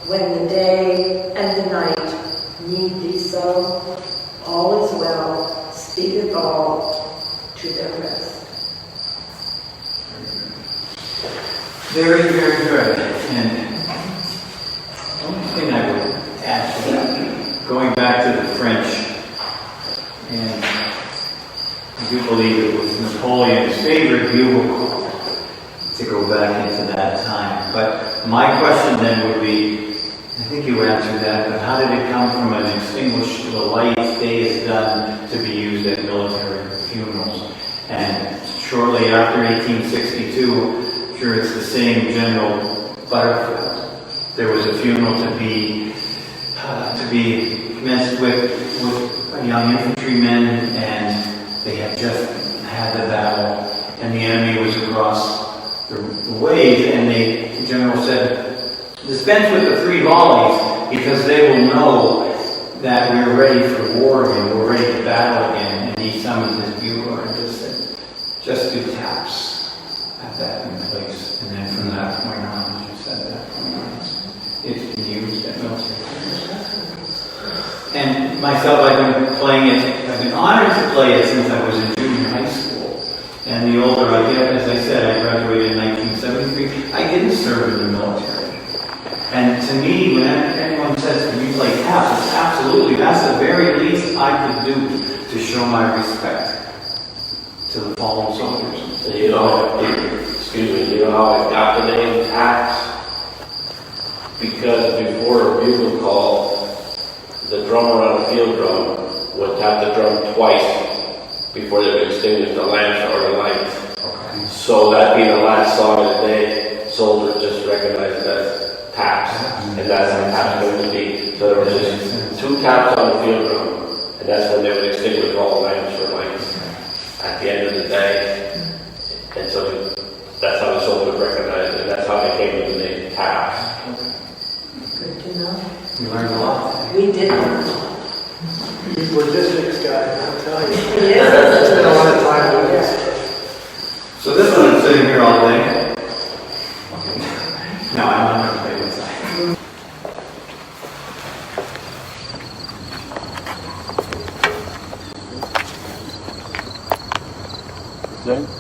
when the day and the night need thee so. All is well, speedeth all to their rest. Very, very good. And one thing I would add to that, going back to the French, and I do believe it was Napoleon's favorite bugle call to go back into that time. But my question then would be, I think you answered that, but how did it come from an extinguished light day is done to be used at military funerals? And shortly after 1862, sure it's the same General Butterfield, there was a funeral to be commenced with a young infantryman, and they had just had the battle, and the enemy was across the ways, and the general said, dispense with the 3 volleys, because they will know that we're ready for war again, we're ready to battle again. And he summoned his bugler and just said, just do taps at that place. And then from that point on, he said that point on, it's been used at military. And myself, I've been playing it, I've been honored to play it since I was in junior high school. And the older I get, as I said, I graduated in 1973, I didn't serve in the military. And to me, when anyone says, can you play taps, it's absolutely, that's the very least I could do to show my respect to the fallen soldiers. You know, you know how I got the name taps? Because before a bugle call, the drummer on the field drum would tap the drum twice before they would extinguish the lamps or the lights. Okay. So that being the last song of the day, soldiers just recognized it as taps, and that's how taps going to be. So there were just 2 taps on the field drum, and that's when they would extinguish all the lamps or lights at the end of the day. And so that's how the soldiers recognized it, and that's how they came to the name taps. Good to know. You learned a lot. We did learn a lot. He's logistics guy, I'll tell you. He is. It's been a lot of time doing this. So this one is sitting here all day. No, I'm not going to play this side. Okay.